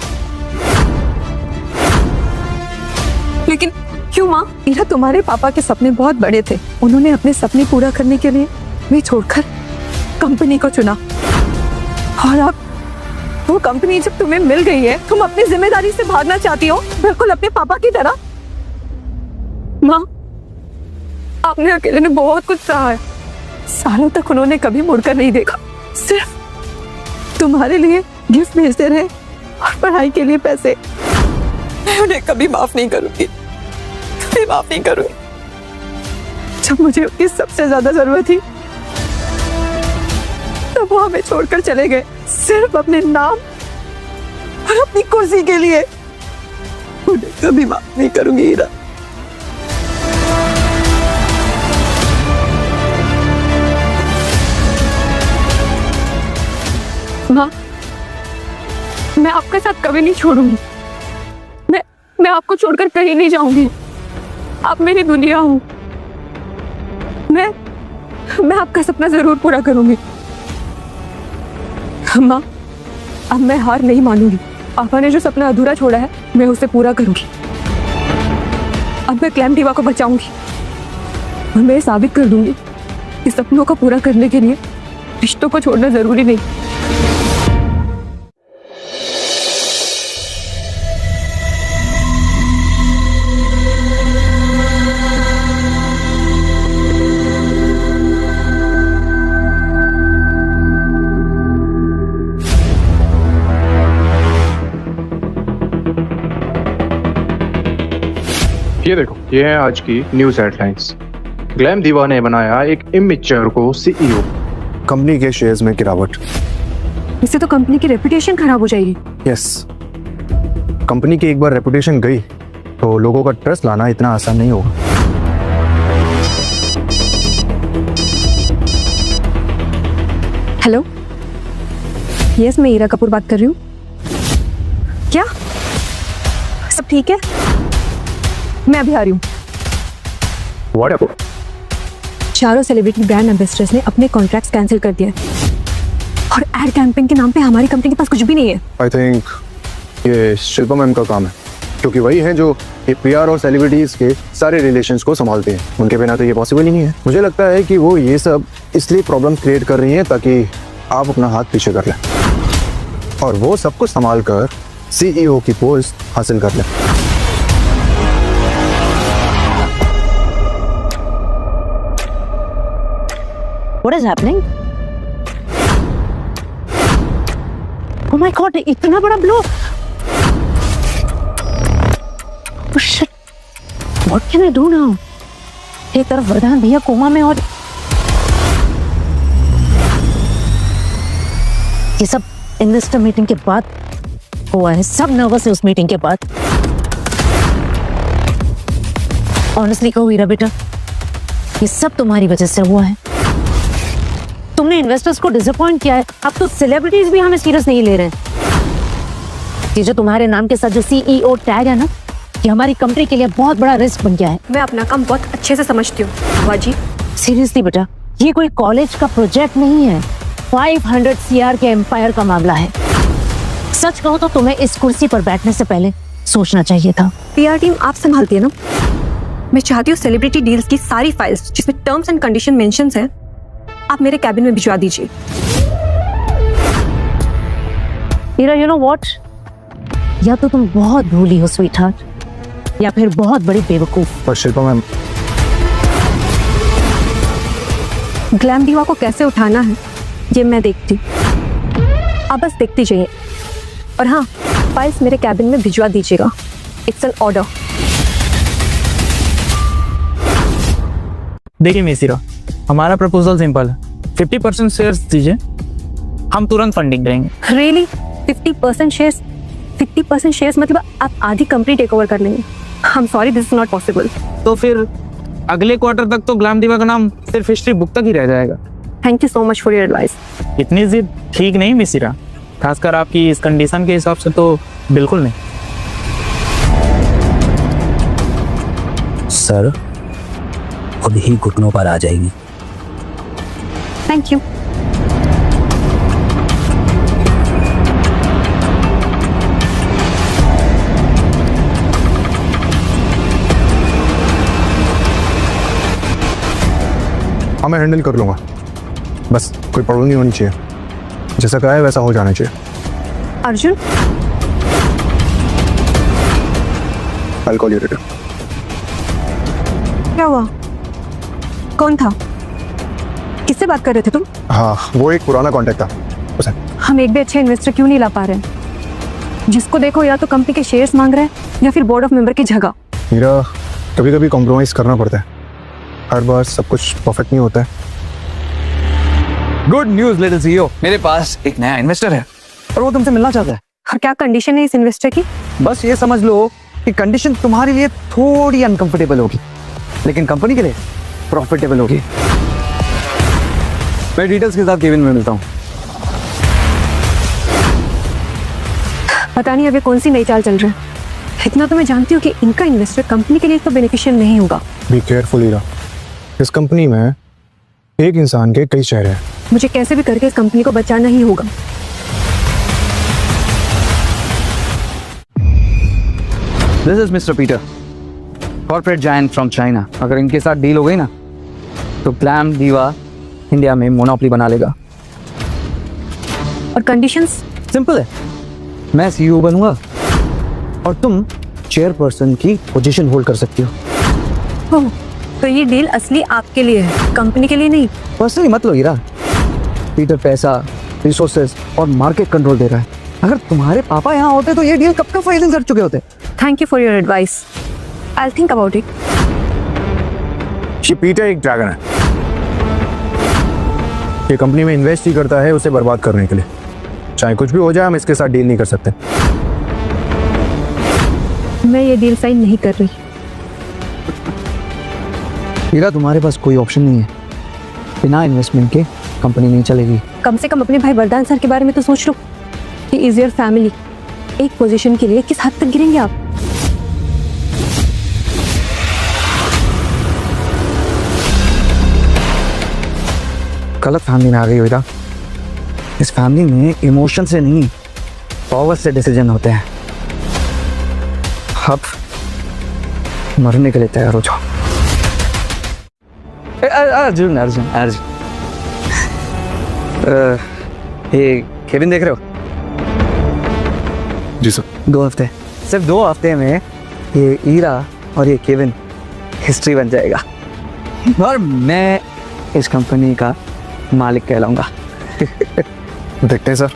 लेकिन क्यों माँ? हीरा, तुम्हारे पापा के सपने बहुत बड़े थे। उन्होंने अपने सपने पूरा करने के लिए मैं छोड़कर कंपनी को चुना। और अब वो कंपनी जब तुम्हें मिल गई है, तुम अपनी जिम्मेदारी से भागना चाहती हो, बिल्कुल अपने पापा की तरह। माँ, आपने अकेले ने बहुत कुछ सहा है। सालों तक उन्होंने कभी मुड़कर नहीं देखा, सिर्फ तुम्हारे लिए गिफ्ट भेजते रहे और पढ़ाई के लिए पैसे। मैं उन्हें कभी माफ नहीं करूंगी, कभी माफ नहीं करूंगी। जब मुझे उनकी सबसे ज्यादा जरूरत थी तब वो हमें छोड़कर चले गए, सिर्फ अपने नाम और अपनी कुर्सी के लिए। उन्हें कभी माफ नहीं करूंगी हीरा। माँ, मैं आपके साथ कभी नहीं छोड़ूंगी। मैं आपको छोड़कर कहीं नहीं जाऊंगी। आप मेरी दुनिया हो। मैं आपका सपना जरूर पूरा करूंगी। माँ, अब मैं हार नहीं मानूंगी। पापा ने जो सपना अधूरा छोड़ा है मैं उसे पूरा करूंगी। अब मैं क्लैम दीवा को बचाऊंगी और मैं साबित कर दूंगी कि सपनों को पूरा करने के लिए रिश्तों को छोड़ना जरूरी नहीं। ये देखो, ये है आज की न्यूज हेडलाइंस। ग्लैम दीवा ने बनाया एक इमेच्योर को सीईओ। कंपनी के शेयर्स में गिरावट। इससे तो कंपनी की रेपुटेशन खराब हो जाएगी। यस, कंपनी की एक बार रेपुटेशन गई तो लोगों का ट्रस्ट लाना इतना आसान नहीं होगा। हेलो, यस, मैं हीरा कपूर बात कर रही हूँ। क्या सब ठीक है? मैं अभी आ रही हूँ। चारों सेलिब्रिटी ब्रांड एम्बेसडर्स ने अपने कॉन्ट्रैक्ट्स कैंसिल कर दिए और एड कैंपेन के नाम पे हमारी कंपनी के पास कुछ भी नहीं है। आई थिंक ये शिल्पा मैम का काम है, क्योंकि वही है जो ये पीआर और सेलिब्रिटीज के सारे रिलेशंस को संभालते हैं। उनके बिना तो ये पॉसिबल ही नहीं है। मुझे लगता है कि वो ये सब इसलिए प्रॉब्लम क्रिएट कर रही हैं ताकि आप अपना हाथ पीछे कर लें और वो सब कुछ संभाल कर सीईओ की पोस्ट हासिल कर लें। What is happening? Oh my God! इतना बड़ा blow! Oh shit! What can I do now? एक तरफ वरदान भैया कोमा में और ये सब इन्वेस्टर मीटिंग के बाद हुआ है। सब नर्वस है उस मीटिंग के बाद। ऑनेस्टली कहो हीरा बेटा, ये सब तुम्हारी वजह से हुआ है। तुमने इन्वेस्टर्स को डिसअपॉइंट किया है। अब तो सेलिब्रिटीज भी हमें सीरियस नहीं ले रहे हैं। ये जो तुम्हारे नाम के साथ जो सीईओ टैग है ना, ये हमारी कंपनी के लिए बहुत बड़ा रिस्क बन गया है। मैं अपना काम बहुत अच्छे से समझती हूँ बुआ जी। सीरियसली बेटा, ये कोई कॉलेज का प्रोजेक्ट नहीं है, 500 CR के एम्पायर का मामला है। सच कहो तो तुम्हें इस कुर्सी पर बैठने से पहले सोचना चाहिए था। पीआर टीम आप संभालती है ना। मैं चाहती हूँ सेलिब्रिटी डील्स की सारी फाइल्स जिसमें टर्म्स एंड कंडीशन मेंशन्स हैं, आप मेरे कैबिन में भिजवा दीजिए। हीरा, यू नो व्हाट, या तो तुम बहुत भूली हो स्वीट हार्ट, या फिर बहुत बड़ी बेवकूफ। पर शिल्पा मैम, ग्लैम दीवा को कैसे उठाना है ये मैं देखती हूँ। आप बस देखती जाइए। और हाँ, फाइल्स मेरे कैबिन में भिजवा दीजिएगा। It's an order. देखिए मिसिरा, हमारा प्रपोजल सिंपल है, 50% शेयर्स दीजिए, हम तुरंत फंडिंग करेंगे। Really 50% shares? 50% शेयर्स मतलब आप आधी कंपनी टेक ओवर कर लेंगे? I am sorry, this is not possible. तो फिर अगले क्वार्टर तक तो ग्लैम दीवा का नाम सिर्फ हिस्ट्री बुक तक ही रह जाएगा। Thank you so much for your advice. इतनी जिद ठीक नहीं मिसिरा, खासकर आपकी इस कंडीशन के हिसाब से तो बिल्कुल नहीं। सर खुद ही घुटनों पर आ जाएगी। Thank you. हाँ मैं हैंडल कर लूँगा, बस कोई प्रॉब्लम नहीं होनी चाहिए। जैसा कहा है वैसा हो जाना चाहिए। Arjun, I'll call you later. क्या हुआ? कौन था? किससे बात कर रहे थे तुम? हाँ वो एक पुराना कॉन्टैक्ट था उसे। हम एक भी अच्छे इन्वेस्टर क्यों नहीं ला पा रहे? जिसको देखो या तो कंपनी के शेयर्स मांग रहे हैं या फिर बोर्ड ऑफ मेंबर की जगह। मेरा कभी कभी कॉम्प्रोमाइज करना पड़ता है, हर बार सब कुछ परफेक्ट नहीं होता है। गुड न्यूज लिटिल सीईओ, मेरे पास एक नया इन्वेस्टर है और वो तुमसे मिलना चाहता है। और क्या कंडीशन है इस इन्वेस्टर की? बस ये समझ लो कि कंडीशन तुम्हारे लिए थोड़ी अनकंफर्टेबल होगी, लेकिन कंपनी के लिए प्रॉफिटेबल होगी। मैं डिटेल्स के साथ केविन में मिलता हूँ। पता नहीं अभी कौन सी नई चाल चल रहा है। इतना तो मैं जानती हूँ कि इनका इन्वेस्टर कंपनी के लिए तो बेनिफिशियल नहीं होगा। बी केयरफुल हीरा, इस कंपनी में एक इंसान के कई चेहरे हैं। मुझे कैसे भी करके इस कंपनी को बचाना ही होगा। This is mister Peter, corporate giant from China. अगर इनके साथ डील हो गई ना तो ग्लैम दीवा इंडिया में मोनोपोली बना लेगा। और कंडीशंस? सिंपल है, मैं सीईओ बनूंगा और तुम चेयरपर्सन की पोजीशन होल्ड कर सकती हो। ओह, तो ये डील असली आपके लिए है, कंपनी के लिए नहीं। पर्सनली मत लो हीरा, पीटर पैसा, रिसोर्सेज और मार्केट कंट्रोल दे रहा है। अगर तुम्हारे पापा यहाँ होते तो ये डील कब का फाइलिंग कर चुके होते। Thank you for your advice, I will think about it. ये पीटर एक ड्रैगन है, ये कंपनी में इन्वेस्ट ही करता है उसे बर्बाद करने के लिए। चाहे कुछ भी हो जाए हम इसके साथ डील नहीं कर सकते। मैं ये डील साइन नहीं कर रही। हीरा तुम्हारे पास कोई ऑप्शन नहीं है, बिना इन्वेस्टमेंट के कंपनी नहीं चलेगी। कम से कम अपने भाई वरदान सर के बारे में तो सोच लो। He is your family. एक पोजीशन के लिए किस हद तक गिरेंगे आप? गलत फैमिली में आ गई हो हीरा। इस फैमिली में इमोशन से नहीं पावर से डिसीजन होते हैं। अब मरने के लिए तैयार हो जाओ। अर्जुन अर्जुन अर्जुन, ये केविन देख रहे हो? जी सर। 2 हफ्ते, सिर्फ 2 हफ्ते में ये हीरा और ये केविन हिस्ट्री बन जाएगा और मैं इस कंपनी का मालिक कहलाऊंगा। देखते हैं सर।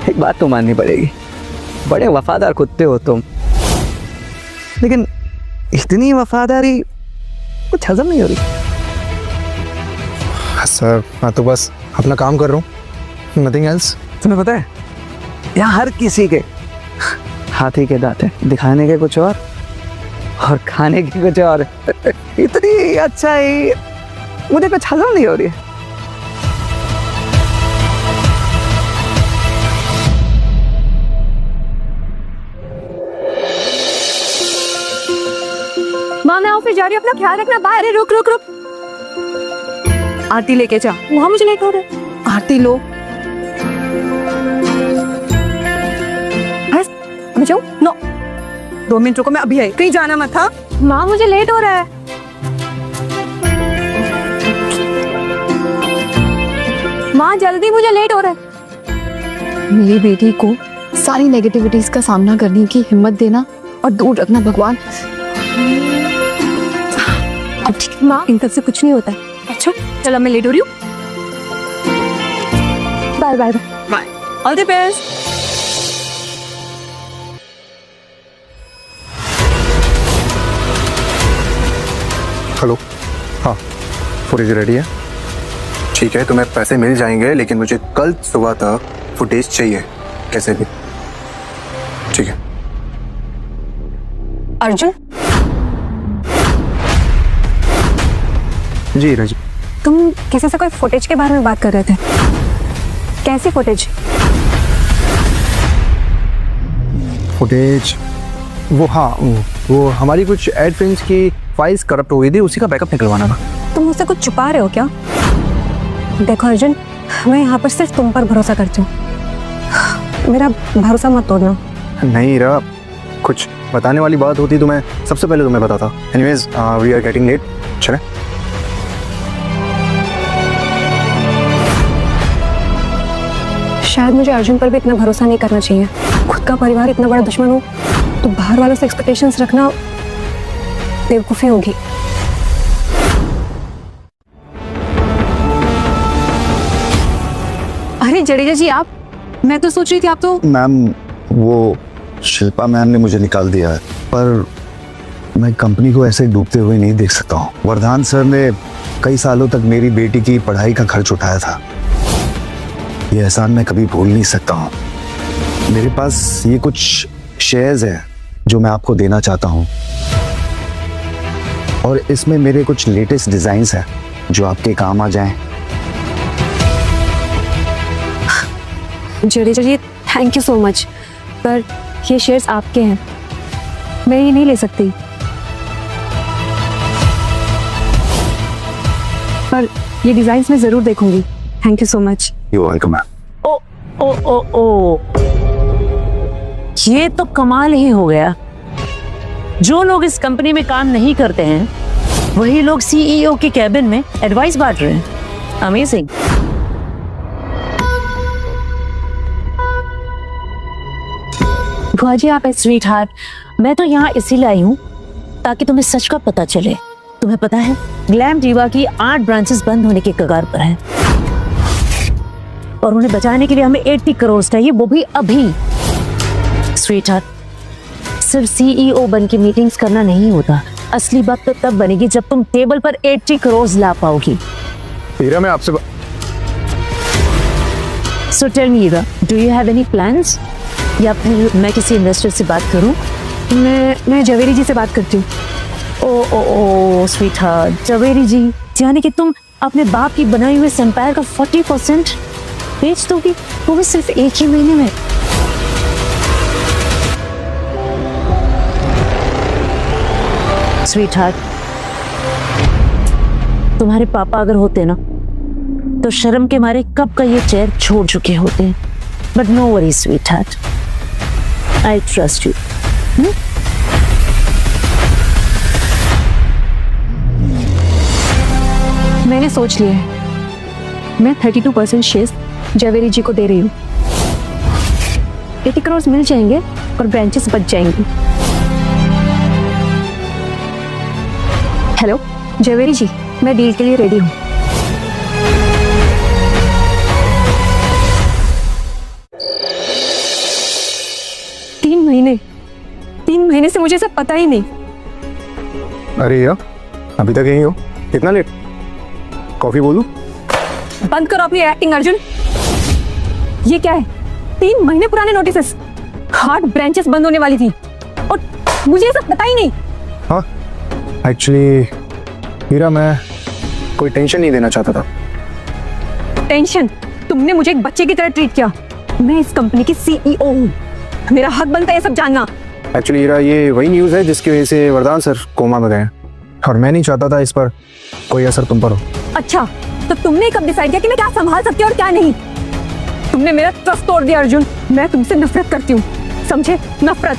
एक बात तो माननी पड़ेगी, बड़े वफादार कुत्ते हो तुम, लेकिन इतनी वफादारी कुछ हजम नहीं हो रही। सर मैं तो बस अपना काम कर रहा हूँ, नथिंग एल्स। तुम्हें पता है यहाँ हर किसी के हाथी के दांत हैं, दिखाने के कुछ और खाने के कुछ और। इतनी अच्छा ही मुझे कुछ हजम नहीं हो रही है। माँ मैं ऑफिस जा रही हूँ, अपना ख्याल रखना। बाय। अरे रुक रुक रुक, आरती लेके जा। वहाँ मुझे लेट हो रहा है। आरती लो। मैं जाऊँ? नो, 2 मिनट रुको, मैं अभी आई। कहीं जाना मत। था माँ मुझे लेट हो रहा है। माँ जल्दी, मुझे लेट हो रहा है। मेरी बेटी को सारी नेगेटिविटीज का सामना करने की हिम्मत देना और दूर रखना भगवान। अब ठीक माँ, इन सब से कुछ नहीं होता है। चलो मैं लेट हो रही हूँ। Bye bye bye, all the best. Hello, हाँ फुटेज रेडी है? ठीक है, तुम्हें पैसे मिल जाएंगे, लेकिन मुझे कल सुबह तक फुटेज चाहिए कैसे भी। ठीक है। अर्जुन, जी राजी। तुम किसी से कोई फुटेज के बारे में बात कर रहे थे? कैसी फुटेज? फुटेज वो, हाँ वो हमारी कुछ एड फिल्म्स की फाइल्स करप्ट हो गई थी, उसी का बैकअप निकलवाना था। तुम मुझसे कुछ छुपा रहे हो क्या? देखो अर्जुन, मैं यहाँ पर सिर्फ तुम पर भरोसा करती हूँ, मेरा भरोसा मत तोड़ना। नहीं रा, कुछ बताने वाली बात होती तो मैं सबसे पहले तुम्हें बताता। Anyways, we are getting late, चले। शायद मुझे अर्जुन पर भी इतना भरोसा नहीं करना चाहिए। खुद का परिवार इतना बड़ा दुश्मन हो तो बाहर वालों से एक्सपेक्टेशंस रखना बेवकूफ़ी होगी। अरे जडेजा जी, आप? मैं तो सोच रही थी आप तो। मैम, वो शिल्पा मैम ने मुझे निकाल दिया है, पर मैं कंपनी को ऐसे डूबते हुए नहीं देख सकता हूँ। वरदान सर ने कई सालों तक मेरी बेटी की पढ़ाई का खर्च उठाया था, ये एहसान मैं कभी भूल नहीं सकता हूँ। मेरे पास ये कुछ शेयर्स हैं जो मैं आपको देना चाहता हूँ, और इसमें मेरे कुछ लेटेस्ट डिजाइन्स हैं जो आपके काम आ जाएं। जडेजा जी, थैंक यू सो मच, पर ये शेयर्स आपके हैं, मैं ये नहीं ले सकती। पर ये डिजाइन्स मैं जरूर देखूंगी। Thank you so much. You welcome ma'am. ओ ओ ओ ओ, ये तो कमाल ही हो गया। जो लोग इस कंपनी में काम नहीं करते हैं वही लोग सीईओ के कैबिन में एडवाइस बांट रहे हैं। अमेजिंग। बुआ जी, आप स्वीट हार्ट, मैं तो यहाँ इसीलिए आई हूँ ताकि तुम्हें सच का पता चले। तुम्हें पता है ग्लैम जीवा की 8 ब्रांचेस बंद होने के कगार पर हैं, और उन्हें बचाने के लिए हमें 80 करोड़ चाहिए, वो भी अभी। स्वीट हार्ट, सिर्फ सीईओ बन के मीटिंग्स करना नहीं होता, असली बात तो तब बनेगी जब तुम टेबल पर 80 करोड़ ला पाओगी। हीरा, मैं आपसे so tell me Heera, do you have any plans, या फिर मैं किसी इन्वेस्टर से बात करूं? मैं जवेरी जी से बात करती हूँ। ओ ओ ओ स्वीट हार्ट, जवेरी जी, यानी कि तुम अपने बाप की बनाई हुई एम्पायर का 40% बेच दोगी, वो भी सिर्फ एक ही महीने में। स्वीट हार्ट, तुम्हारे पापा अगर होते ना तो शर्म के मारे कब का ये चेयर छोड़ चुके होते, but no worry sweetheart, I trust you. मैंने सोच लिया है, मैं 32% शेयर्स जवेरी जी को दे रही हूँ। 80 करोड़ मिल जाएंगे और ब्रांचेस बच जाएंगी। हेलो जवेरी जी, मैं डील के लिए रेडी हूँ। तीन महीने से मुझे सब पता ही नहीं। अरे यार, अभी तक यहीं हो? कितना लेट? कॉफी बोलूं? बंद करो अपनी एक्टिंग अर्जुन। ये क्या है? 3 महीने पुराने नोटिसेस, 8 ब्रांचेस बंद होने वाली थी और मुझे ये सब पता ही नहीं। हाँ, एक्चुअली हीरा, मैं कोई टेंशन नहीं देना चाहता था। टेंशन? तुमने मुझे एक बच्चे की तरह ट्रीट किया। मैं इस कंपनी की सीईओ हूँ, मेरा हक बनता है ये सब जानना। एक्चुअली हीरा, ये वही न्यूज़ है जिसकी वजह से वरदान सर कोमा में गए हैं, और मैं नहीं चाहता था इस पर कोई असर तुम पर हो। अच्छा, तो तुमने कब डिसाइड किया कि मैं क्या संभाल सकती हूँ और क्या नहीं? तुमने मेरा ट्रस्ट तोड़ दिया अर्जुन। मैं तुमसे नफरत करती हूँ, समझे? नफरत।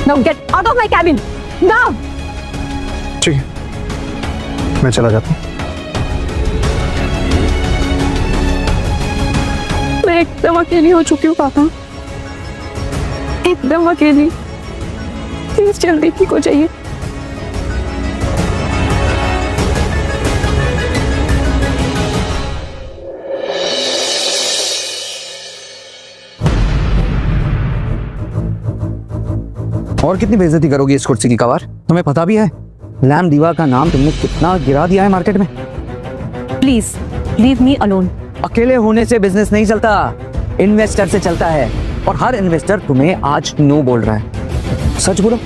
Now get out of my cabin now. ठीक है, मैं चला जाता हूँ। मैं एकदम अकेली हो चुकी हूँ पापा, एकदम अकेली। प्लीज जल्दी ठीक हो जाइए। और कितनी बेइज्जती करोगी इस कुर्सी की कवार? तुम्हें पता भी है लैम दीवा का नाम तुमने कितना गिरा दिया है मार्केट में? Please leave me alone. अकेले होने से बिजनेस नहीं चलता, इन्वेस्टर से चलता है। और हर इन्वेस्टर तुम्हें आज नो बोल रहा है। सच बोलो,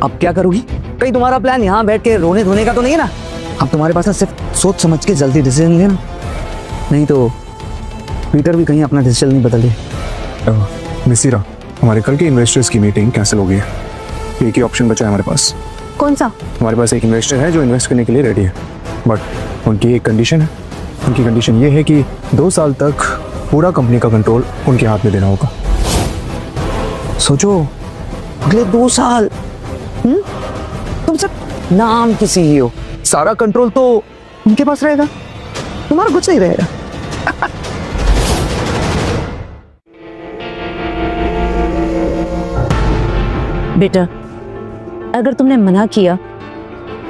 अब क्या करोगी? कहीं तुम्हारा प्लान यहाँ बैठ के रोने धोने का तो नहीं है ना? अब तुम्हारे पास सिर्फ सोच समझ के जल्दी डिसीजन लेना, नहीं तो पीटर भी कहीं अपना डिसीजन नहीं बदल दे। मिसिरा, हमारे कल की इन्वेस्टर्स की मीटिंग कैंसिल हो गई है। एक ही ऑप्शन बचा है हमारे पास। कौन सा? हमारे पास एक इन्वेस्टर है जो इन्वेस्ट करने के लिए रेडी है, बट उनकी एक कंडीशन है। उनकी कंडीशन ये है कि 2 साल तक पूरा कंपनी का कंट्रोल उनके हाथ में देना होगा। सोचो, अगले 2 साल तुम सब नाम की CEO, सारा कंट्रोल तो उनके पास रहेगा, तुम्हारा कुछ नहीं रहेगा। बेटा, अगर तुमने मना किया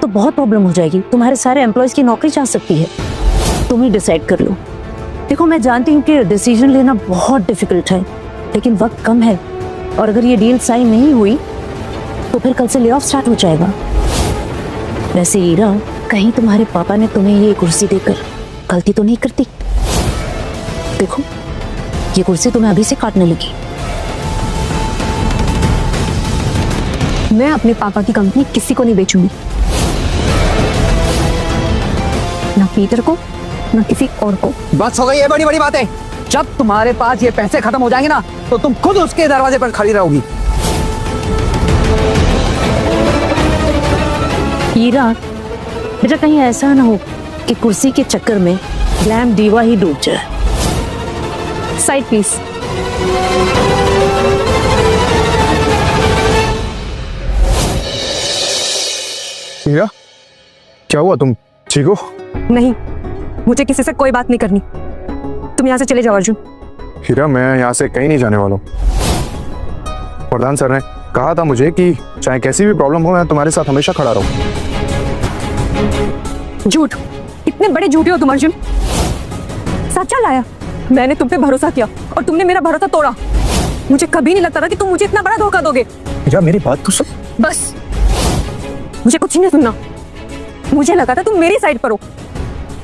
तो बहुत प्रॉब्लम हो जाएगी। तुम्हारे सारे एम्प्लॉयज की नौकरी जा सकती है। तुम ही डिसाइड कर लो। देखो, मैं जानती हूँ कि डिसीजन लेना बहुत डिफिकल्ट है, लेकिन वक्त कम है और अगर ये डील साइन नहीं हुई तो फिर कल से ले ऑफ स्टार्ट हो जाएगा। वैसे ईरा, कहीं तुम्हारे पापा ने तुम्हें ये कुर्सी देकर गलती तो नहीं करती? देखो, ये कुर्सी तुम्हें अभी से काटने लगी। मैं अपने पापा की कंपनी किसी को नहीं बेचूंगी, ना पीटर को ना किसी और को। बस हो गई है बड़ी बड़ी बातें। जब तुम्हारे पास ये पैसे खत्म हो जाएंगे ना, तो तुम खुद उसके दरवाजे पर खड़ी रहोगी। हीरा, बेटा कहीं ऐसा ना हो कि कुर्सी के चक्कर में ग्लैम दीवा ही डूब जाए। Side please. हीरा, क्या हुआ? तुम ठीक हो? नहीं, मुझे किसी से कोई बात नहीं करनी। तुम यहाँ से चले जाओ अर्जुन। हीरा, मैं यहाँ से कहीं नहीं जाने वाला हूँ। प्रधान सर ने कहा था मुझे कि चाहे कैसी भी प्रॉब्लम हो, मैं तुम्हारे साथ हमेशा खड़ा रहूँ। झूठ, इतने बड़े झूठे हो तुम अर्जुन। सच्चा लाया, मैंने तुम पे भरोसा किया और तुमने मेरा भरोसा तोड़ा। मुझे कभी नहीं लगता था कि तुम मुझे इतना बड़ा धोखा दोगे। हीरा, मेरी बात तो सुन। बस, मुझे कुछ नहीं सुनना। मुझे लगा था तुम मेरी साइड पर हो,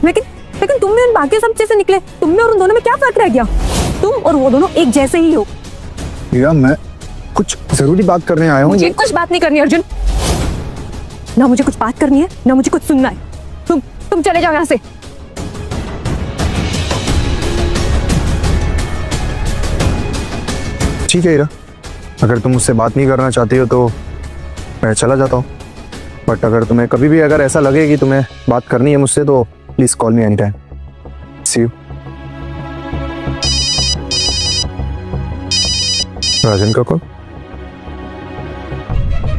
लेकिन तुम में बाकी सब जैसे निकले। तुम में और उन दोनों में क्या फर्क रह गया? तुम और वो दोनों एक जैसे ही हो। हीरा, मैं कुछ जरूरी बात करने आया हूँ। मुझे कुछ बात नहीं करनी अर्जुन। ना मुझे कुछ बात करनी है, ना मुझे कुछ सुनना है। तुम चले जाओ यहाँ से। ठीक है हीरा, अगर तुम मुझसे बात नहीं करना चाहती हो तो मैं चला जाता हूँ। बट अगर तुम्हें कभी भी अगर ऐसा लगे कि तुम्हें बात करनी है मुझसे, तो please call me any time. See you. Rajan का कॉल?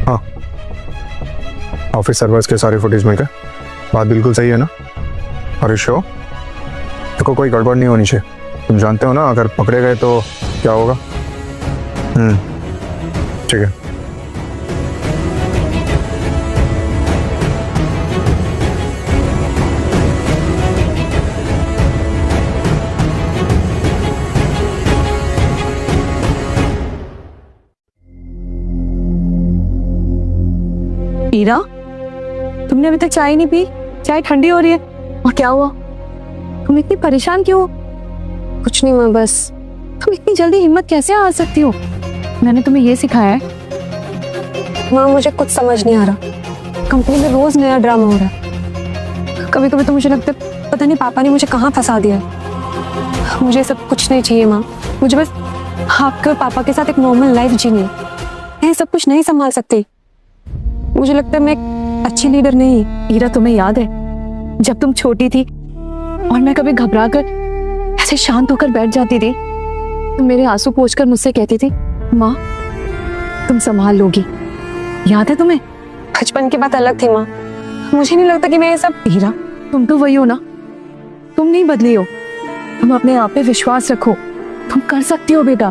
हाँ, ऑफिस सर्वर्स के सारे फुटेज में क्या बात बिल्कुल सही है ना? अरे श्योर, देखो कोई गड़बड़ नहीं होनी चाहिए। तुम जानते हो ना, अगर पकड़े गए तो क्या होगा। ठीक है। हीरा, तुमने अभी तक चाय नहीं पी? चाय ठंडी हो रही है। और क्या हुआ? तुम इतनी परेशान क्यों हो? कुछ नहीं हुआ, बस तुम इतनी जल्दी हिम्मत कैसे आ सकती हो? मैंने तुम्हें ये सिखाया है? माँ, मुझे कुछ समझ नहीं आ रहा। कंपनी में रोज नया ड्रामा हो रहा है। कभी कभी तो मुझे लगता है पता नहीं पापा ने मुझे कहाँ फंसा दिया है। मुझे सब कुछ नहीं चाहिए माँ, मुझे बस आपके और पापा के साथ एक नॉर्मल लाइफ जीनी है। मैं सब कुछ नहीं संभाल सकती। मुझे लगता है मैं एक अच्छी लीडर नहीं। हीरा, तुम्हें याद है जब तुम छोटी थी और मैं कभी घबरा कर ऐसे शांत होकर बैठ जाती थी, तुम मेरे आंसू पोंछकर मुझसे कहती थी, माँ तुम संभाल लोगी। याद है तुम्हें? बचपन की बात अलग थी माँ, मुझे नहीं लगता कि मैं ये सब। हीरा, तुम तो वही हो ना, तुम नहीं बदली हो। तुम अपने आप पे विश्वास रखो, तुम कर सकती हो बेटा।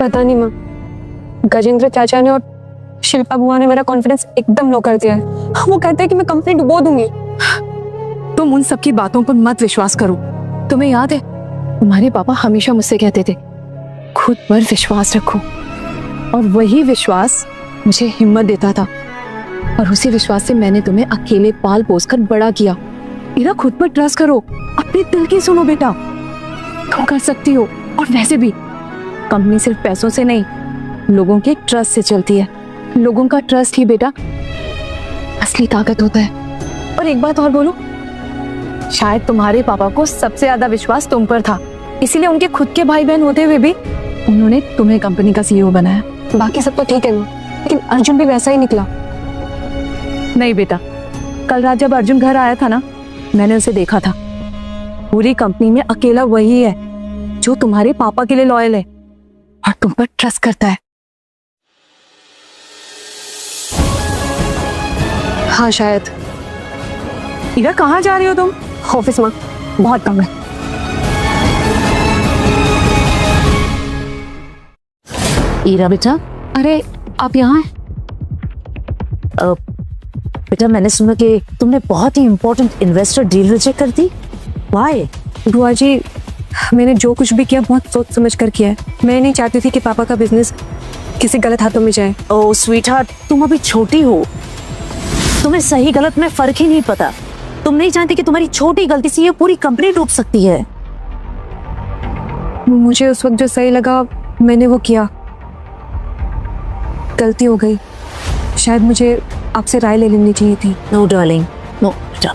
पता नहीं माँ, गजेंद्र चाचा ने और शिल्पा बुआ ने मेरा कॉन्फिडेंस एकदम लो कर दिया है। वो कहते हैं कि मैं कंपनी डुबो दूंगी। तुम उन सब की बातों पर मत विश्वास करो। तुम्हें याद है तुम्हारे पापा हमेशा मुझसे कहते थे, खुद पर विश्वास रखो, और वही विश्वास मुझे हिम्मत देता था और उसी विश्वास से मैंने तुम्हें अकेले पाल पोस कर बड़ा किया। इरा, खुद पर ट्रस्ट करो, अपने दिल की सुनो बेटा, तुम कर सकती हो। और वैसे भी कंपनी सिर्फ पैसों से नहीं, लोगों के ट्रस्ट से चलती है। लोगों का ट्रस्ट ही बेटा असली ताकत होता है। और एक बात और बोलूं, शायद तुम्हारे पापा को सबसे ज्यादा विश्वास तुम पर था, इसीलिए उनके खुद के भाई बहन होते हुए भी उन्होंने तुम्हें कंपनी का सीईओ बनाया। बाकी सब तो ठीक है, लेकिन अर्जुन भी वैसा ही निकला। नहीं बेटा, कल रात जब अर्जुन घर आया था ना, मैंने उसे देखा था। पूरी कंपनी में अकेला वही है जो तुम्हारे पापा के लिए लॉयल है और तुम पर ट्रस्ट करता है। हाँ शायद। इरा, कहाँ जा रही हो तुम? ऑफिस में बहुत काम है। ईरा बेटा, अरे आप यहाँ हैं? बेटा मैंने सुना कि तुमने बहुत ही इम्पोर्टेंट इन्वेस्टर डील रिजेक्ट कर दी। वाई? बुआ जी, मैंने जो कुछ भी किया बहुत सोच समझ कर किया है। मैं नहीं चाहती थी कि पापा का बिजनेस किसी गलत हाथों में जाए। ओह स्वीटहार्ट, तुम अभी छोटी हो, तुम्हें सही गलत में फर्क ही नहीं पता। तुम नहीं जानती कि तुम्हारी छोटी गलती से ये पूरी कंपनी डूब सकती है। मुझे उस वक्त जो सही लगा मैंने वो किया। गलती हो गई, शायद मुझे आपसे राय ले लेनी चाहिए थी। नो डार्लिंग, नो बेटा,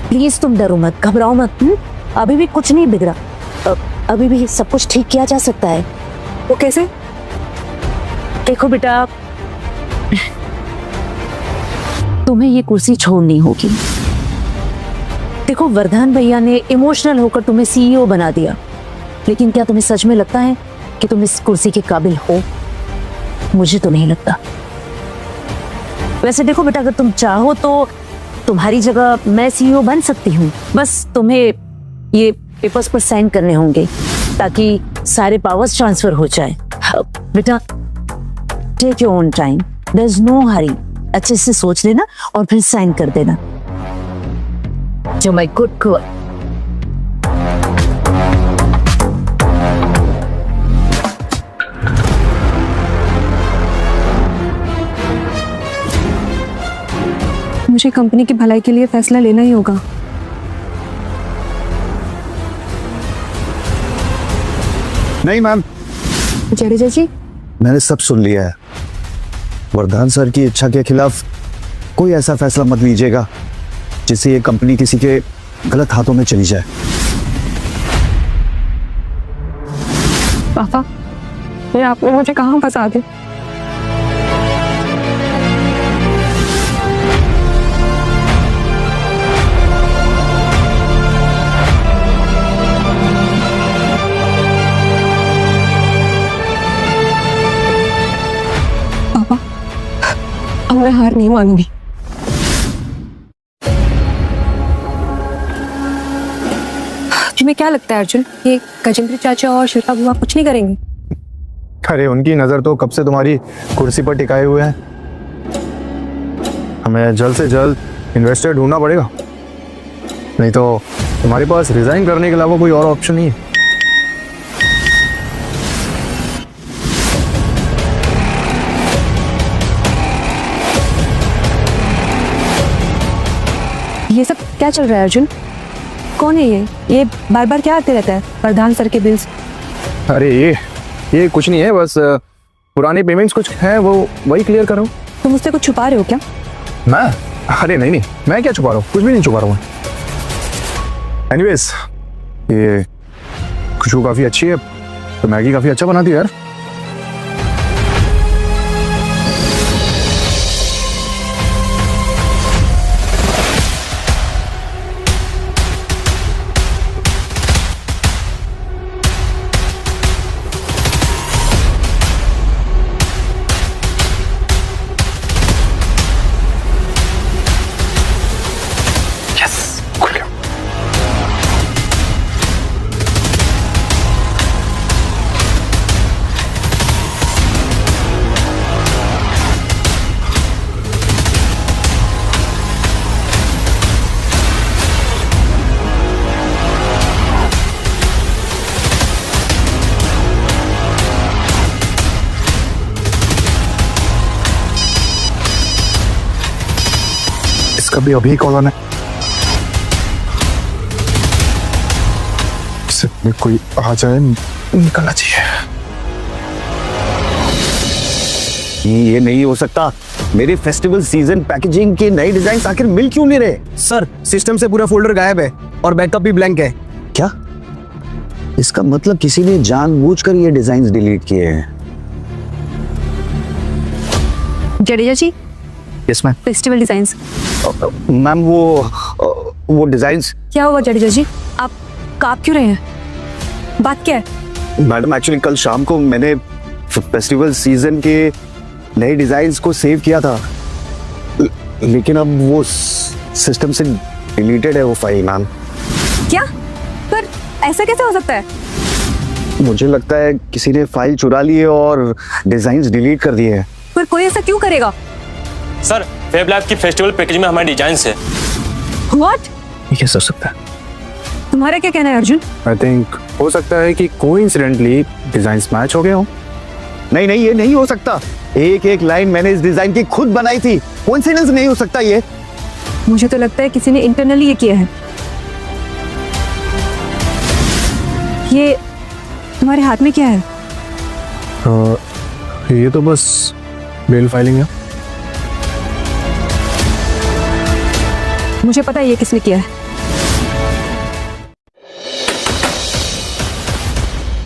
प्लीज तुम डरो मत, घबराओ मत। अभी भी कुछ नहीं बिगड़ा, अभी भी सब कुछ ठीक किया जा सकता है। वो कैसे? देखो बेटा, तुम्हें ये कुर्सी छोड़नी होगी। देखो, वर्धन भैया ने इमोशनल होकर तुम्हें सीईओ बना दिया, लेकिन क्या तुम्हें सच में लगता है कि तुम इस कुर्सी के काबिल हो? मुझे तो नहीं लगता। वैसे देखो बेटा, अगर तुम चाहो तो तुम्हारी जगह मैं सीईओ बन सकती हूँ। बस तुम्हें ये पेपर्स पर साइन करने होंगे ताकि सारे पावर्स ट्रांसफर हो जाए। बेटा, take your own time, there is no hurry. अच्छे से सोच लेना और फिर साइन कर देना। जो माय गुड गर्ल। मुझे कंपनी की भलाई के लिए फैसला लेना ही होगा। नहीं मैम, जडेजा जी, मैंने सब सुन लिया है। वर्धन सर की इच्छा के खिलाफ कोई ऐसा फैसला मत लीजिएगा जिससे ये कंपनी किसी के गलत हाथों में चली जाए। पापा, ये आपने मुझे कहाँ फंसा दिया? पापा, अब मैं हार नहीं मानूंगी। तुम्हें क्या लगता है अर्जुन, ये गजेंद्र चाचा और शिल्पा बुआ कुछ नहीं करेंगे? अरे उनकी नजर तो कब से तुम्हारी कुर्सी पर टिकाए हुए है। हमें जल्द से जल्द इन्वेस्टर ढूंढना पड़ेगा, नहीं तो तुम्हारे पास रिजाइन करने के अलावा कोई और ऑप्शन नहीं है। ये सब क्या चल रहा है अर्जुन? कौन है ये बार बार क्या आते रहता है? प्रधान सर के बिल्स। अरे ये कुछ नहीं है, बस पुराने पेमेंट्स कुछ हैं वो वही क्लियर करो। तुम मुझसे कुछ छुपा रहे हो क्या? मैं? अरे नहीं, मैं क्या छुपा रहा हूँ, कुछ भी नहीं छुपा रहा हूँ। एनीवेज, ये खुशबू काफी अच्छी है, तो मैगी काफी अच्छा बनाती है यार। अभी अभी कॉल आना है। इससे पहले कोई आ जाए निकलना चाहिए। ये नहीं हो सकता। मेरे फेस्टिवल सीजन पैकेजिंग के नए डिजाइन आखिर मिल क्यों नहीं रहे? सर सिस्टम से पूरा फोल्डर गायब है और बैकअप भी ब्लैंक है। क्या इसका मतलब किसी ने जानबूझकर ये डिजाइन डिलीट किए हैं? Jadeja ji, yes ma'am. Festival designs. Ma'am वो डिजाइन्स। क्या हुआ जडेजा जी, आप कांप क्यों रहे हैं? बात क्या है? मैडम एक्चुअली कल शाम को मैंने फेस्टिवल सीजन के नए डिजाइन्स को सेव किया था, लेकिन अब वो सिस्टम से डिलीटेड है वो फाइल मैम। क्या? पर ऐसा कैसे हो सकता है? मुझे लगता है किसी ने फाइल चुरा ली है और डिजाइन्स डिलीट कर दिए हैं। पर कोई ऐसा क्यों करेगा? सर फेब लैब की फेस्टिवल पैकेज में हमारे डिजाइन है। What? ये कैसे हो सकता है? तुम्हारा क्या कहना है अर्जुन? आई थिंक हो सकता है कि कोइंसिडेंटली डिजाइन्स मैच हो गए हो। नहीं नहीं, ये नहीं हो सकता। एक एक लाइन मैंने इस डिजाइन की खुद बनाई थी। कोइंसिडेंस नहीं हो सकता ये। मुझे तो लगता है किसी ने इंटरनली ये किया है। ये तुम्हारे हाथ में क्या है? ये तो बस मेल फाइलिंग है। मुझे पता है ये किसने किया है।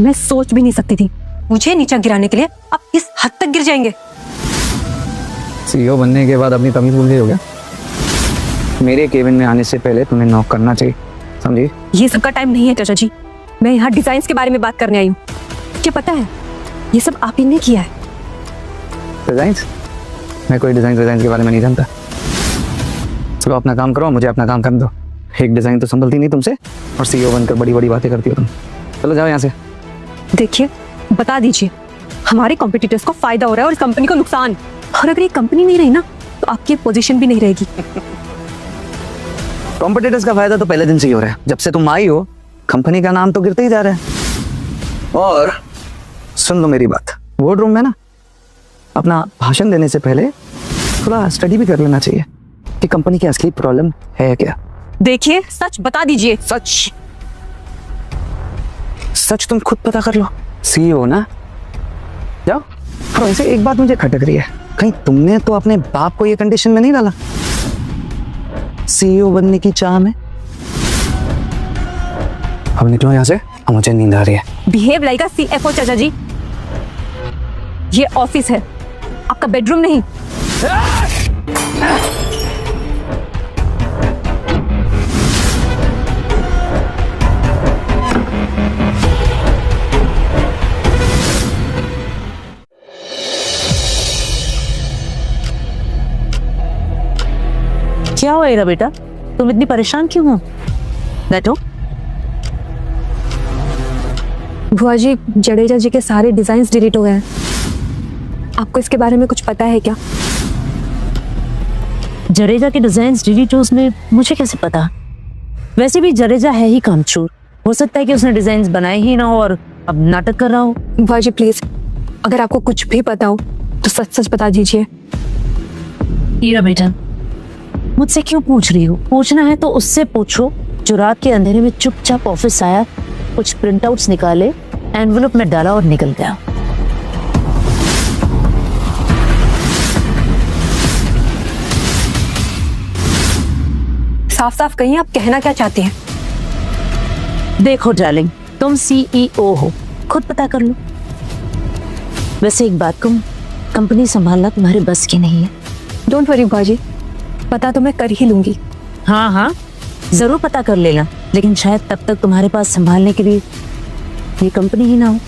मैं सोच भी नहीं सकती थी मुझे नीचा गिराने के लिए आप इस हद तक गिर जाएंगे। सीईओ बनने के बाद अपनी तमीज भूल गए हो क्या? मेरे केबिन में आने से पहले तुम्हें नॉक करना चाहिए, समझी? ये सबका टाइम नहीं है चाचा जी। मैं यहाँ डिजाइन्स के बारे में बात करने आई हूँ। मुझे पता है ये सब आप ही ने किया है। डिजाइन्स? मैं कोई डिजाइन के बारे में नहीं जानता। चलो अपना काम करो, मुझे अपना काम करने दो। एक डिजाइन तो संभलती नहीं तुमसे, और सीईओ बनकर बड़ी बड़ी बातें करती हो तुम। चलो जाओ यहाँ से। देखिए बता दीजिए, हमारे कॉम्पिटिटर्स को फायदा हो रहा है और इस कंपनी को नुकसान। और अगर ये कंपनी नहीं रही ना तो आपकी पोजीशन भी नहीं रहेगी। कॉम्पिटिटर्स का फायदा तो पहले दिन से ही हो रहा है। जब से तुम आई हो कंपनी का नाम तो गिरते ही जा रहा है। और सुन लो मेरी बात, बोर्ड रूम में ना अपना भाषण देने से पहले थोड़ा स्टडी भी कर लेना चाहिए कि कंपनी की असली प्रॉब्लम है क्या। देखिए सच बता दीजिए। सच तुम खुद पता कर लो। सीईओ ना, जाओ। और वैसे एक बात मुझे खटक रही है, कहीं तुमने तो अपने बाप को ये कंडीशन में नहीं डाला सीईओ बनने की चाह में? अब निकलो यहाँ से, मुझे नींद आ रही है। बिहेव लाइक अ सीएफओ चाचा जी। ये ऑफिस है, आपका बेडरूम नहीं। क्या हुआ हीरा बेटा, तुम इतनी परेशान क्यों हो? बैठो। बुआ जी, जडेजा जी के सारे डिजाइन्स डिलीट हो गए हैं। आपको इसके बारे में कुछ पता है क्या? जडेजा के डिजाइन्स डिलीट हो उसमें मुझे कैसे पता? वैसे भी जडेजा है ही कामचोर, हो सकता है कि उसने डिजाइन्स बनाए ही ना हो और अब नाटक कर रहा हो। बुआ जी प्लीज, अगर आपको कुछ भी पता हो तो सच सच बता दीजिए। हीरा बेटा, मुझसे क्यों पूछ रही हो? पूछना है तो उससे पूछो जो रात के अंधेरे में चुपचाप ऑफिस आया, कुछ प्रिंटआउट्स निकाले, एनवेलप में डाला और निकल गया। साफ साफ कहिए आप कहना क्या चाहते हैं? देखो डार्लिंग, तुम सीईओ हो, खुद पता कर लो। वैसे एक बात कहूं, कंपनी संभालना तुम्हारे बस की नहीं है। डोंट वरी बुआ जी, पता तो मैं कर ही लूंगी। हाँ हाँ जरूर पता कर लेना, लेकिन शायद तब तक तुम्हारे पास संभालने के लिए ये कंपनी ही ना हो।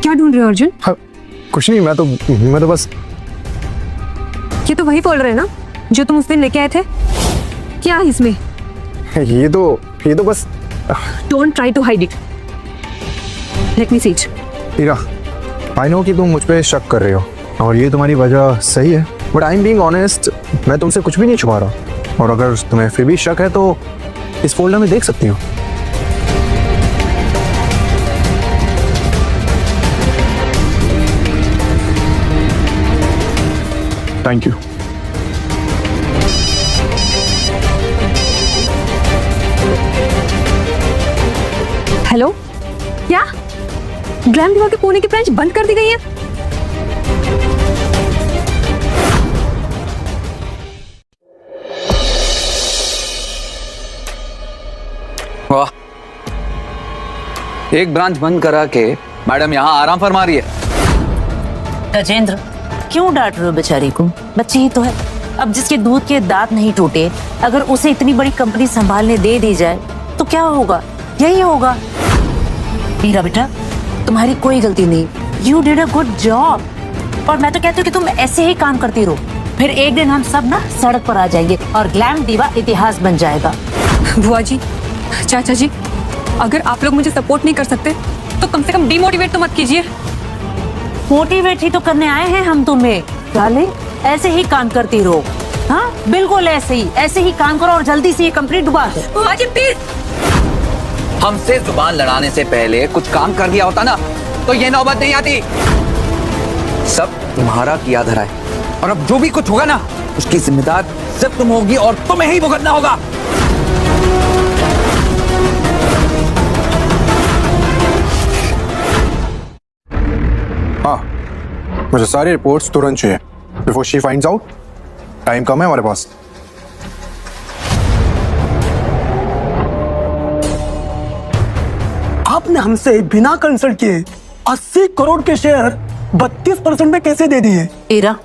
क्या ढूंढ रहे हो अर्जुन? हाँ, कुछ नहीं, मैं तो बस। ये तो वही बोल रहे हैं ना जो तुम उस दिन लेके आए थे। क्या है इसमें? ये तो बस। Don't try to hide it, let me see it. Heera, I know कि तुम मुझ पे शक कर रहे हो और ये तुम्हारी वजह सही है, but I am being honest, मैं तुमसे कुछ भी नहीं छुपा रहा। और अगर तुम्हें फिर भी शक है तो इस फोल्डर में देख सकती हो। Thank you. हेलो, क्या ग्लैम दीवा के पुणे की ब्रांच बंद कर दी गई है? वाह, एक ब्रांच बंद करा के मैडम यहाँ आराम फरमा रही है। गजेंद्र, क्यों डांट रहे हो बेचारी को? बच्ची ही तो है। अब जिसके दूध के दांत नहीं टूटे, अगर उसे इतनी बड़ी कंपनी संभालने दे दी जाए तो क्या होगा? यही होगा। हीरा बेटा, तुम्हारी कोई गलती नहीं। You did a good job. और मैं तो कहती हूँ कि तुम ऐसे ही काम करती रहो, फिर एक दिन हम सब ना सड़क पर आ जाएंगे और ग्लैम दीवा इतिहास बन जाएगा। बुआ जी, चाचा जी, अगर आप लोग मुझे सपोर्ट नहीं कर सकते तो कम से कम डिमोटिवेट तो मत कीजिए। मोटिवेट ही तो करने आए हैं हम तुम्हें। डाले, ऐसे ही काम करती रहो। हाँ, बिल्कुल ऐसे ही काम करो और जल्दी से ये कंपनी डुबा दो। बुआ जी प्लीज। हमसे जुबान लड़ाने से पहले कुछ काम कर दिया होता ना तो ये नौबत नहीं आती। सब तुम्हारा किया धरा है और अब जो भी कुछ होगा ना उसकी जिम्मेदार सिर्फ तुम होगी और तुम्हें ही भुगतना होगा। हाँ, मुझे सारी रिपोर्ट्स तुरंत चाहिए before she finds out. Time कम है हमारे पास। आपने हमसे बिना कंसल्ट किए 80 करोड़ के शेयर 32% में कैसे दे दिए? ईरा,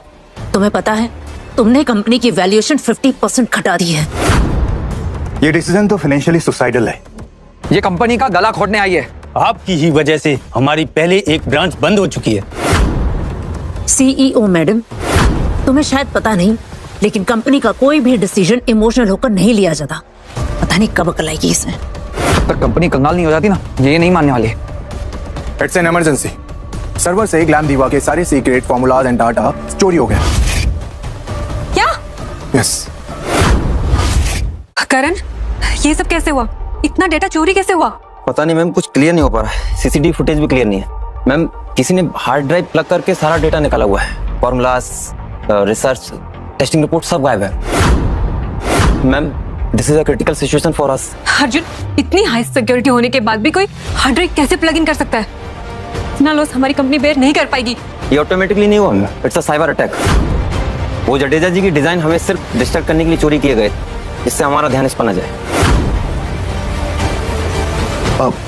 तुम्हें पता है तुमने कंपनी की वैल्यूएशन 50% घटा दी है। ये डिसीजन तो फाइनेंशियली सुसाइडल है। ये कंपनी का गला घोटने आई है। आपकी ही वजह से हमारी पहले एक ब्रांच बंद हो चुकी है। सीईओ मैडम, तुम्हें शायद पता नहीं, लेकिन कंपनी का कोई भी डिसीजन इमोशनल होकर नहीं लिया जाता। पता नहीं कब अकल आएगी इसमें। जब तक कंपनी कंगाल नहीं हो जाती ना, ये नहीं मानने वाले। It's an emergency. सर्वर से ग्लैम दीवा के सारे सीक्रेट फॉर्मूलाज एंड डाटा चोरी हो गया। क्या? यस। करण, ये सब कैसे हुआ? इतना डेटा चोरी कैसे हुआ? पता नहीं मैम, कुछ क्लियर नहीं हो पा रहा है। सीसीटीवी फुटेज भी क्लियर नहीं है मैम। किसी ने हार्ड ड्राइव प्लग करके सारा डेटा निकाला हुआ है। फॉर्मूलाज, रिसर्च, टेस्टिंग रिपोर्ट सब गायब है ma'am. This is a critical situation for us. Arjun, इतनी हाई सिक्योरिटी होने के बाद भी कोई हार्ड ड्राइव कैसे प्लग इन कर सकता है? इतना लॉस हमारी कंपनी बेयर नहीं कर पाएगी। ये ऑटोमेटिकली नहीं हुआ, इट्स अ साइबर अटैक। वो जडेजा जी की डिजाइन हमें सिर्फ डिस्ट्रैक्ट करने के लिए चोरी किए गए, इससे हमारा ध्यान इस पर न जाए।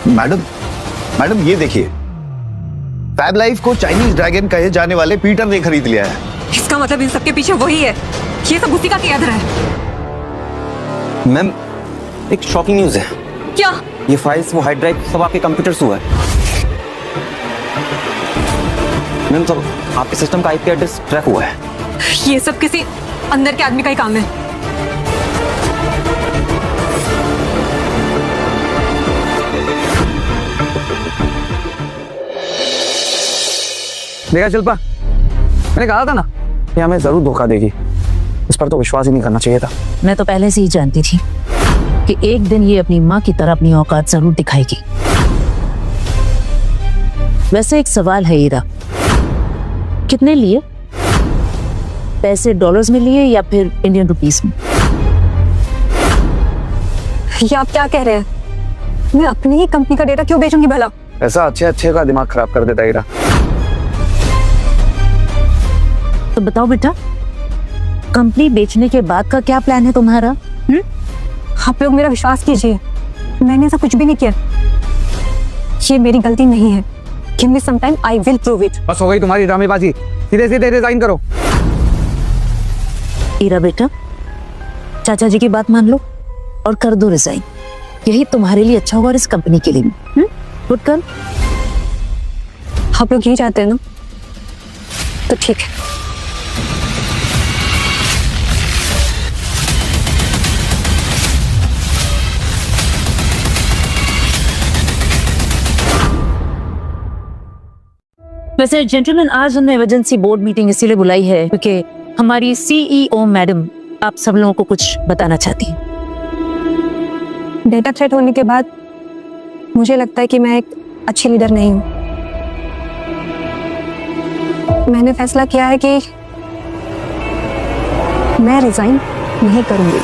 मैडम ये देखिए, फैब लाइफ को चाइनीज ड्रैगन कहे जाने वाले पीटर ने खरीद लिया है। इसका मतलब इन सबके पीछे वही है। ये सब उसी का किया धरा है। मैम, एक शॉकिंग न्यूज है। क्या? ये फाइल्स, वो हार्ड ड्राइव सब आपके कंप्यूटर से हुआ है मैम। सब आपके सिस्टम का आईपी एड्रेस ट्रैक हुआ है। ये सब किसी अंदर के आदमी का ही काम है। देखा शिल्पा, मैंने कहा था ना कि हमें जरूर धोखा देगी। इस पर तो विश्वास ही नहीं करना चाहिए था। मैं तो पहले से ही जानती थी कि एक दिन ये अपनी माँ की तरह अपनी औकात जरूर दिखाएगी। वैसे एक सवाल है ईरा, कितने लिए? पैसे डॉलर्स में लिए या फिर इंडियन रुपीस में? ये आप क्या कह रहे हैं? मैं अपनी ही कंपनी का डेटा क्यों बेचूंगी भला? ऐसा अच्छे का दिमाग खराब कर देता ईरा। तो बताओ बेटा, कंपनी बेचने के बाद का क्या प्लान है तुम्हारा? आप लोग मेरा विश्वास कीजिए, मैंने ऐसा कुछ भी नहीं किया। ये मेरी गलती नहीं है। Give me some time, I will prove it. बस हो गई तुम्हारी ड्रामेबाजी। सीधे रिजाइन करो। ईरा बेटा, चाचा जी की बात मान लो और कर दो रिजाइन। यही तुम्हारे लिए अच्छा होगा और इस कंपनी के लिए भी। गुड कर। आप लोग यही चाहते हैं ना? तो ठीक है। वैसे जेंटलमैन, आज हमने इमरजेंसी बोर्ड मीटिंग इसीलिए बुलाई है क्योंकि हमारी सीईओ मैडम आप सब लोगों को कुछ बताना चाहती हैं। डेटा थ्रेट होने के बाद मुझे लगता है कि मैं एक अच्छी लीडर नहीं हूँ। मैंने फैसला किया है कि मैं रिजाइन नहीं करूंगी।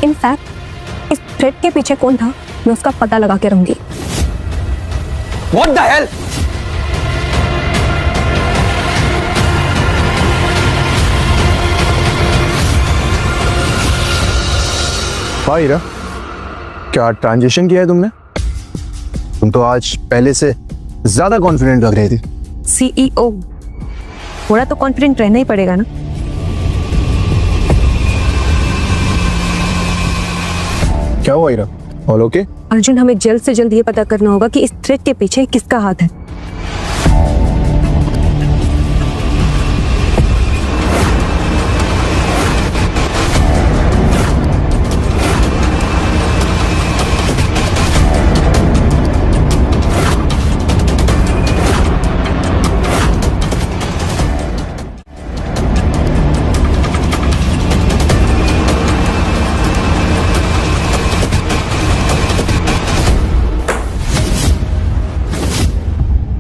इनफैक्ट इस थ्रेट के पीछे कौन था मैं उसका पता लगा के रहूंगी। What the hell? हाँ हीरा, क्या ट्रांजिशन किया है तुमने? तुम तो आज पहले से ज्यादा कॉन्फिडेंट लग रही थी। सीईओ, थोड़ा तो कॉन्फिडेंट रहना ही पड़ेगा ना। क्या हुआ हीरा? All okay? अर्जुन, हमें जल्द से जल्द ये पता करना होगा कि इस थ्रेट के पीछे किसका हाथ है।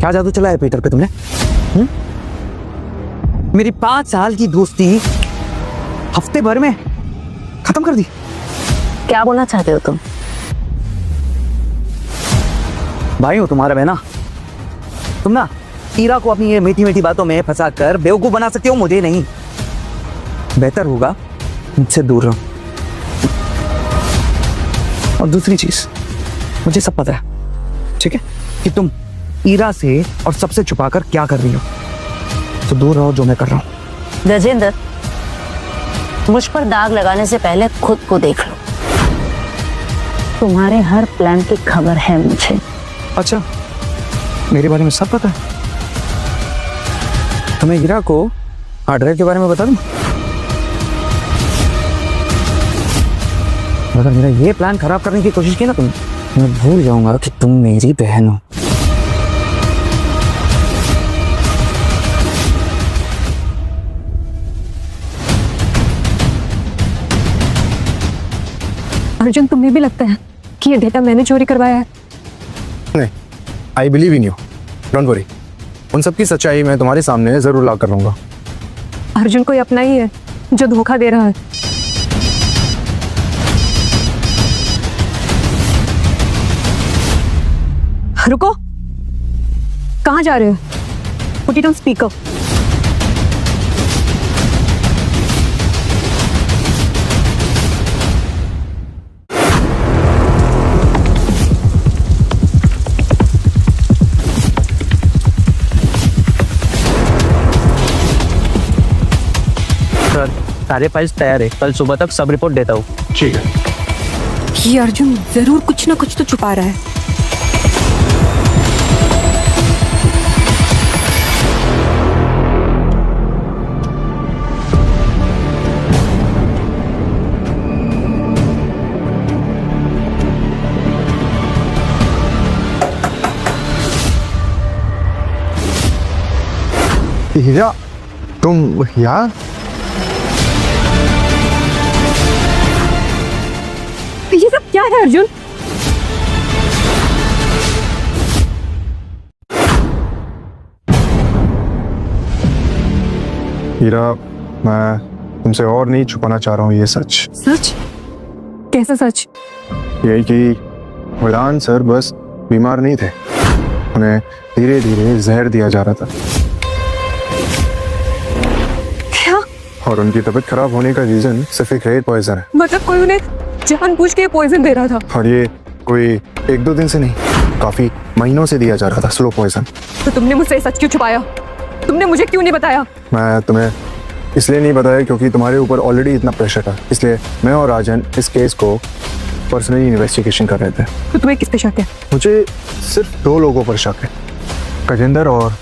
क्या जादू चला है पीटर पे तुमने? मेरी 5 साल की दोस्ती हफ्ते भर में खत्म कर दी। क्या बोलना चाहते हो तुम? भाई हो तुम्हारा बहना। तुम ना हीरा को अपनी ये मीठी मीठी बातों में फंसा कर बेवकूफ बना सकते हो, मुझे नहीं। बेहतर होगा मुझसे दूर रहो। और दूसरी चीज, मुझे सब पता है, ठीक है, कि तुम हीरा से और सबसे छुपाकर क्या कर रही हो। तो दूर रहो जो मैं कर रहा हूं। गजेंद्र, मुझ पर दाग लगाने से पहले खुद को देख लो। तुम्हारे हर प्लान की खबर है मुझे। अच्छा, मेरे बारे में सब पता है? तुम्हें हीरा को हार्ड ड्राइव के बारे में बता दूं? अगर मेरा ये प्लान खराब करने की कोशिश की ना तुम, मैं भूल जाऊंगा कि तुम मेरी बहन हो। अर्जुन, तुम्हें भी लगता है कि ये डेटा मैंने चोरी करवाया है? नहीं, I believe in you, don't worry. उन सब की सच्चाई मैं तुम्हारे सामने जरूर ला कर रहूंगा। अर्जुन कोई अपना ही है जो धोखा दे रहा है। रुको, कहाँ जा रहे हो? Put it on speaker. सारे फाइल्स तैयार है, कल सुबह तक सब रिपोर्ट देता हूँ। ठीक है। ये अर्जुन जरूर कुछ ना कुछ तो छुपा रहा है। हीरा, तुम यहाँ? ये सब क्या है अर्जुन? हीरा, मैं तुमसे और नहीं छुपाना चाह रहा हूँ ये सच। सच? कैसा सच? यही कि वरदान सर बस बीमार नहीं थे, उन्हें धीरे धीरे जहर दिया जा रहा था। क्या? और उनकी तबीयत खराब होने का रीजन सिर्फ एक रेड पॉइजन है। मतलब कोई उन्हें जानबूझ के पॉइजन दे रहा था? और ये कोई 1-2 दिन से नहीं, काफी महीनों से दिया जा रहा था, स्लो पॉइजन। तो तुमने मुझसे सच क्यों छुपाया? तुमने मुझे क्यों नहीं बताया? मैं तुम्हें इसलिए नहीं बताया क्योंकि तुम्हारे ऊपर ऑलरेडी इतना प्रेशर था, इसलिए मैं और राजन इस केस को पर्सनली इन्वेस्टिगेशन कर रहे थे। तो तुम्हें किस पे शक है? मुझे सिर्फ 2 लोगों पर शक है, गजेंद्र और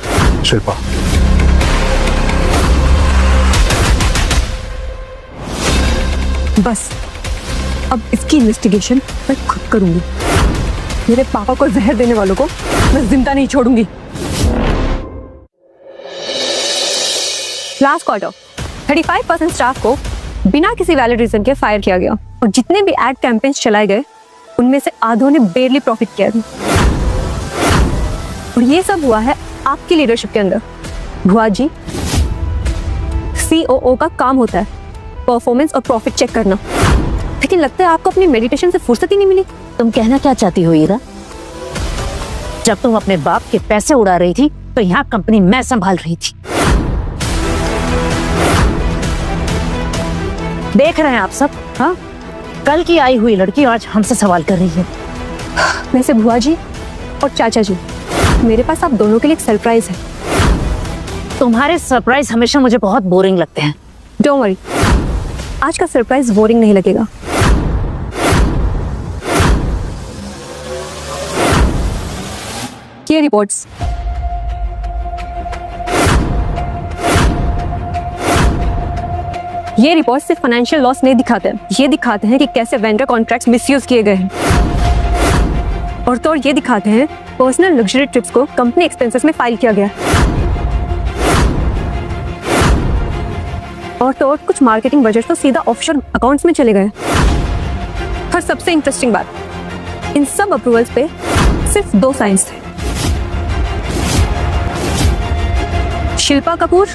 शिल्पा। बस अब इसकी इन्वेस्टिगेशन मैं खुद करूंगी। मेरे पापा को जहर देने वालों को मैं जिंदा नहीं छोड़ूंगी। लास्ट क्वार्टर 35% स्टाफ को बिना किसी वैलिड रीजन के फायर किया गया और जितने भी एड कैंपेन्स चलाए गए उनमें से आधों ने बेरली प्रॉफिट किया था। और ये सब हुआ है आपकी लीडरशिप के अंदर। भुआ जी, COO का काम होता है परफॉर्मेंस और प्रॉफिट चेक करना, लेकिन लगता है आपको अपनी मेडिटेशन से फुर्सत ही नहीं मिली। तुम कहना क्या चाहती हो ईरा? जब तुम अपने बाप के पैसे उड़ा रही थी तो यहाँ कंपनी मैं संभाल रही थी। देख रहे हैं आप सब, हाँ? कल की आई हुई लड़की आज हमसे सवाल कर रही है। वैसे भुआ जी और चाचा जी, मेरे पास आप दोनों के लिए एक सरप्राइज है। तुम्हारे सरप्राइज हमेशा मुझे बहुत बोरिंग लगते हैं। डोंट वरी, आज का सरप्राइज बोरिंग नहीं लगेगा। ये रिपोर्ट्स सिर्फ फाइनेंशियल लॉस नहीं दिखाते, ये दिखाते हैं कि कैसे वेंडर कॉन्ट्रैक्ट्स मिसयूज किए गए हैं, और तो और ये दिखाते हैं पर्सनल लग्जरी ट्रिप्स को कंपनी एक्सपेंसेस में फाइल किया गया, और तो और कुछ मार्केटिंग बजट तो सीधा ऑफशोर अकाउंट्स में चले गए। और सबसे इंटरेस्टिंग बात, इन सब अप्रूवल्स पे सिर्फ 2 साइंस थे, शिल्पा कपूर,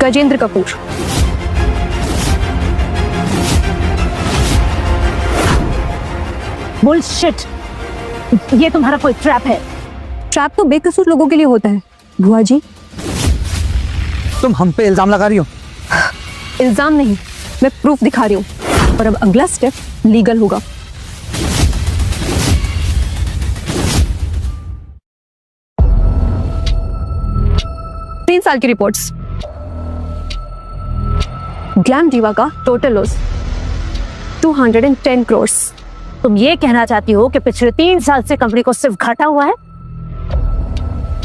गजेंद्र कपूर। बुलशिट, ये तुम्हारा कोई ट्रैप है। ट्रैप तो बेकसूर लोगों के लिए होता है। भुआ जी, तुम हम पे इल्जाम लगा रही हो। इल्जाम नहीं, मैं प्रूफ दिखा रही हूँ, और अब अगला स्टेप लीगल होगा। तीन साल की रिपोर्ट्स। ग्लैम जीवा का टोटल लॉस 210 करोड़। तुम ये कहना चाहती हो कि पिछले 3 साल से कंपनी को सिर्फ घाटा हुआ है?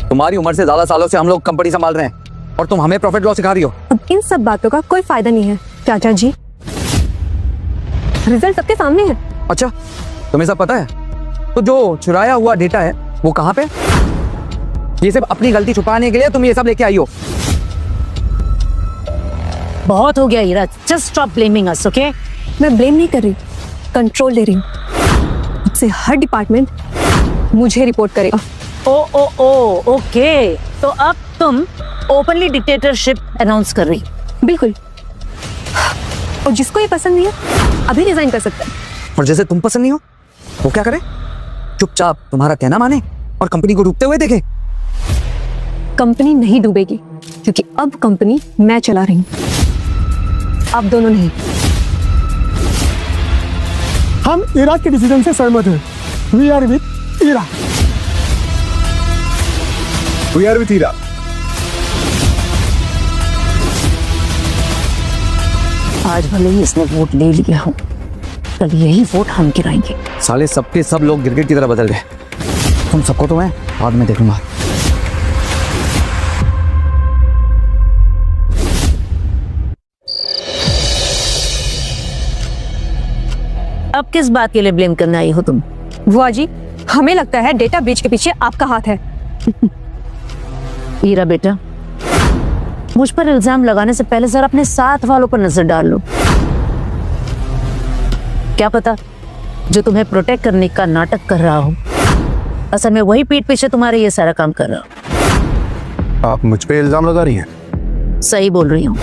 तुम्हारी उम्र से ज्यादा सालों से हम लोग कंपनी संभाल रहे हैं और तुम हमें प्रॉफिट लॉस सिखा रही हो। अब इन सब बातों का कोई फायदा नहीं है चाचा जी, रिजल्ट सबके सामने है। अच्छा, तुम्हें सब पता है? तो जो चुराया हुआ डेटा है वो कहाँ पे? ये सब अपनी गलती छुपाने के लिए तुम ये सब लेके आई हो। बहुत हो गया ईरा, जस्ट स्टॉप ब्लेमिंग अस, ओके? मैं ब्लेम नहीं कर रही, कंट्रोल दे रही हूँ। मुझसे हर डिपार्टमेंट मुझे रिपोर्ट करेगा। ओके, तो अब तुम ओपनली डिक्टेटरशिप अनाउंस कर रही हो? बिल्कुल, और जिसको ये पसंद नहीं है अभी रिजाइन कर सकता है। और जैसे तुम पसंद नहीं हो वो क्या करे? चुपचाप तुम्हारा कहना माने और कंपनी को डूबते हुए देखे? कंपनी नहीं डूबेगी, क्योंकि अब कंपनी मैं चला रही हूँ, आप दोनों नहीं। हम ईरा के डिसीजन से सहमत हैं। We are with Ira. We are with Ira. आज भले ही इसने वोट ले लिया हो, कल यही वोट हम गिराएंगे। साले सबके सब लोग गिरगिट की तरह बदल गए। तुम सबको तो मैं बाद में देख लूंगा। अब किस बात के लिए ब्लेम करने आई हो तुम? बुआ जी, हमें लगता है डेटा ब्रीच के पीछे आपका हाथ है। ईरा बेटा, मुझ पर इल्जाम लगाने से पहले जरा अपने साथ वालों पर नजर डाल लो। क्या पता जो तुम्हें प्रोटेक्ट करने का नाटक कर रहा हो, असल में वही पीठ पीछे तुम्हारे ये सारा काम कर रहा हो। आप मुझ पे इल्जाम लगा रही हैं? सही बोल रही हूँ।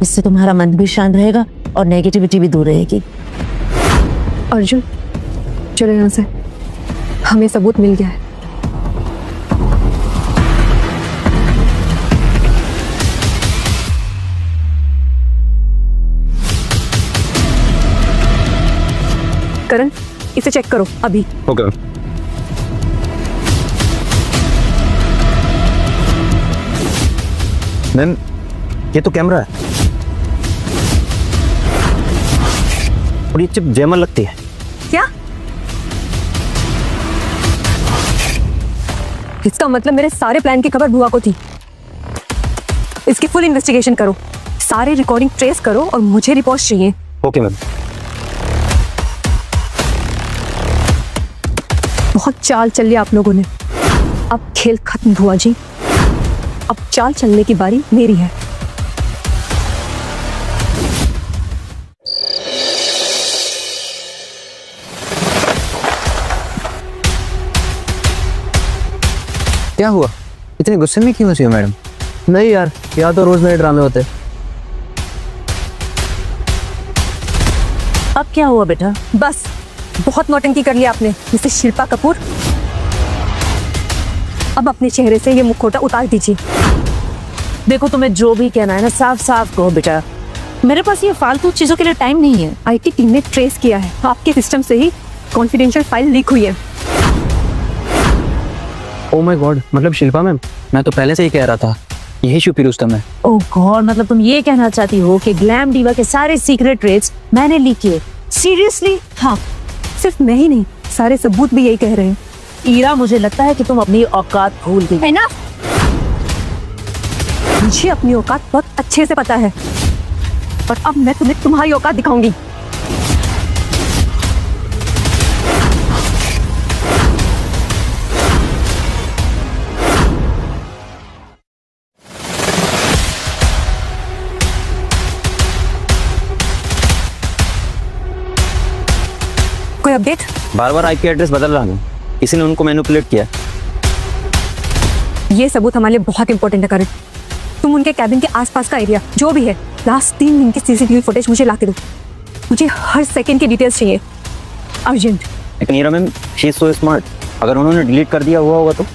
इससे तुम्हारा मन भी शांत रहेगा और नेगेटिविटी भी दूर रहेगी। अर्जुन, चलो यहाँ से, हमें सबूत मिल गया है। करण, इसे चेक करो अभी। ओके। मैम, ये तो कैमरा है और ये चिप जैमर लगती है। क्या? इसका मतलब मेरे सारे प्लान की खबर बुआ को थी। इसकी फुल इन्वेस्टिगेशन करो, सारे रिकॉर्डिंग ट्रेस करो और मुझे रिपोर्ट चाहिए। Okay ma'am. बहुत चाल चल लिया आप लोगों ने। अब खेल खत्म हुआ जी। अब चाल चलने की बारी मेरी है। क्या हुआ? इतने गुस्से में क्यों हो मैडम? नहीं यार, यहाँ तो रोज नए ड्रामे होते। अब क्या हुआ बेटा? बस बहुत नौटंकी कर लिया आपने, मिसेस शिल्पा कपूर। अब अपने चेहरे से ये मुखौटा उतार दीजिए। देखो, तुम्हें जो भी कहना है ना, साफ साफ कहो बेटा। मेरे पास ये फालतू चीजों के लिए टाइम नहीं है। आईटी टीम ने ट्रेस किया है, आपके सिस्टम से ही कॉन्फिडेंशियल फाइल लीक हुई है। ओ माय गॉड, मतलब शिल्पा मैम, मैं तो पहले से ही कह रहा था यही शुभ रुस्तम है। ओह गॉड, मतलब तुम ये कहना चाहती हो कि ग्लैम डिवा के सारे सीक्रेट ट्रेड्स मैंने लीक किए? सीरियसली? हाँ, सिर्फ मैं ही नहीं, सारे सबूत भी यही कह रहे हैं। ईरा, मुझे लगता है कि तुम अपनी औकात भूल गई। मुझे अपनी औकात बहुत अच्छे से पता है, पर अब मैं तुम्हें तुम्हारी औकात दिखाऊंगी। कोई अपडेट? बार बार आईपी एड्रेस बदल रहा हूँ, किसी ने उनको मैनिपुलेट किया। ये सबूत हमारे लिए बहुत इंपॉर्टेंट है करण। तुम उनके कैबिन के आसपास का एरिया जो भी है, लास्ट 3 दिन की सीसीटीवी फुटेज मुझे ला के दो। मुझे हर सेकंड की डिटेल्स चाहिए, अर्जेंट। लेकिन Ira ma'am, she is so smart, अगर उन्होंने डिलीट कर दिया हुआ होगा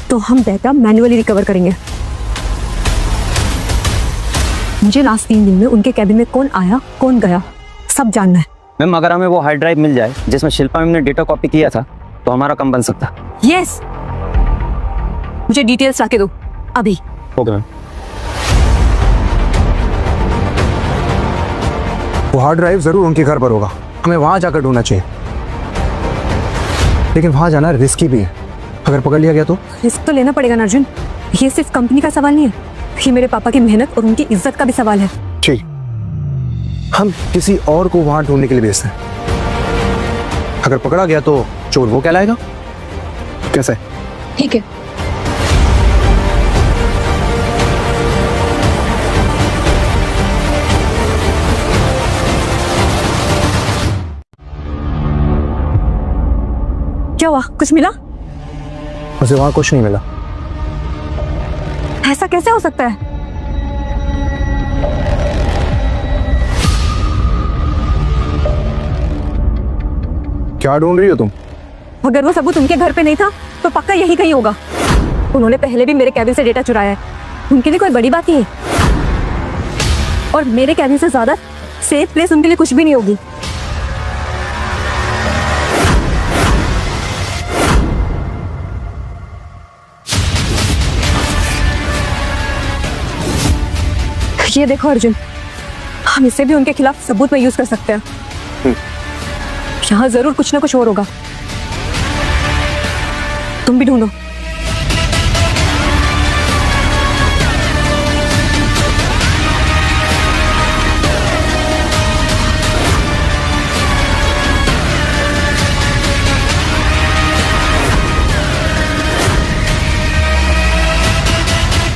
तो हम डाटा मैन्युअली रिकवर करेंगे। मुझे लास्ट 3 दिन में उनके कैबिन में कौन आया कौन गया सब जानना है। मैम, अगर हमें वो हार्ड ड्राइव मिल जाए जिसमें शिल्पा मैम ने डेटा कॉपी किया था तो हमारा काम बन सकता। यस, मुझे डिटेल्स ला के दो अभी। Okay ma'am. वो हार्ड ड्राइव जरूर उनके घर पर होगा, हमें वहां जाकर ढूंढना चाहिए। लेकिन वहां जाना रिस्की भी है, अगर पकड़ लिया गया तो? रिस्क तो लेना पड़ेगा ना अर्जुन, ये सिर्फ कंपनी का सवाल नहीं है, ये मेरे पापा की मेहनत और उनकी इज्जत का भी सवाल है। ठीक, हम किसी और को वहां ढूंढने के लिए भेजते हैं। अगर पकड़ा गया तो चोर वो कहलाएगा। कैसे? ठीक है। क्या हुआ, कुछ मिला? मुझे वहां कुछ नहीं मिला। ऐसा कैसे हो सकता है? क्या ढूंढ रही हो तुम? अगर वो सबूत उनके घर पे नहीं था तो पक्का यही कहीं होगा। उन्होंने पहले भी मेरे कैबिन से डेटा चुराया है, उनके लिए कोई बड़ी बात नहीं है। और मेरे कैबिन से ज्यादा सेफ प्लेस उनके लिए कुछ भी नहीं होगी। ये देखो अर्जुन, हम इसे भी उनके खिलाफ सबूत में यूज कर सकते हैं। यहाँ जरूर कुछ ना कुछ और होगा, तुम भी ढूंढो।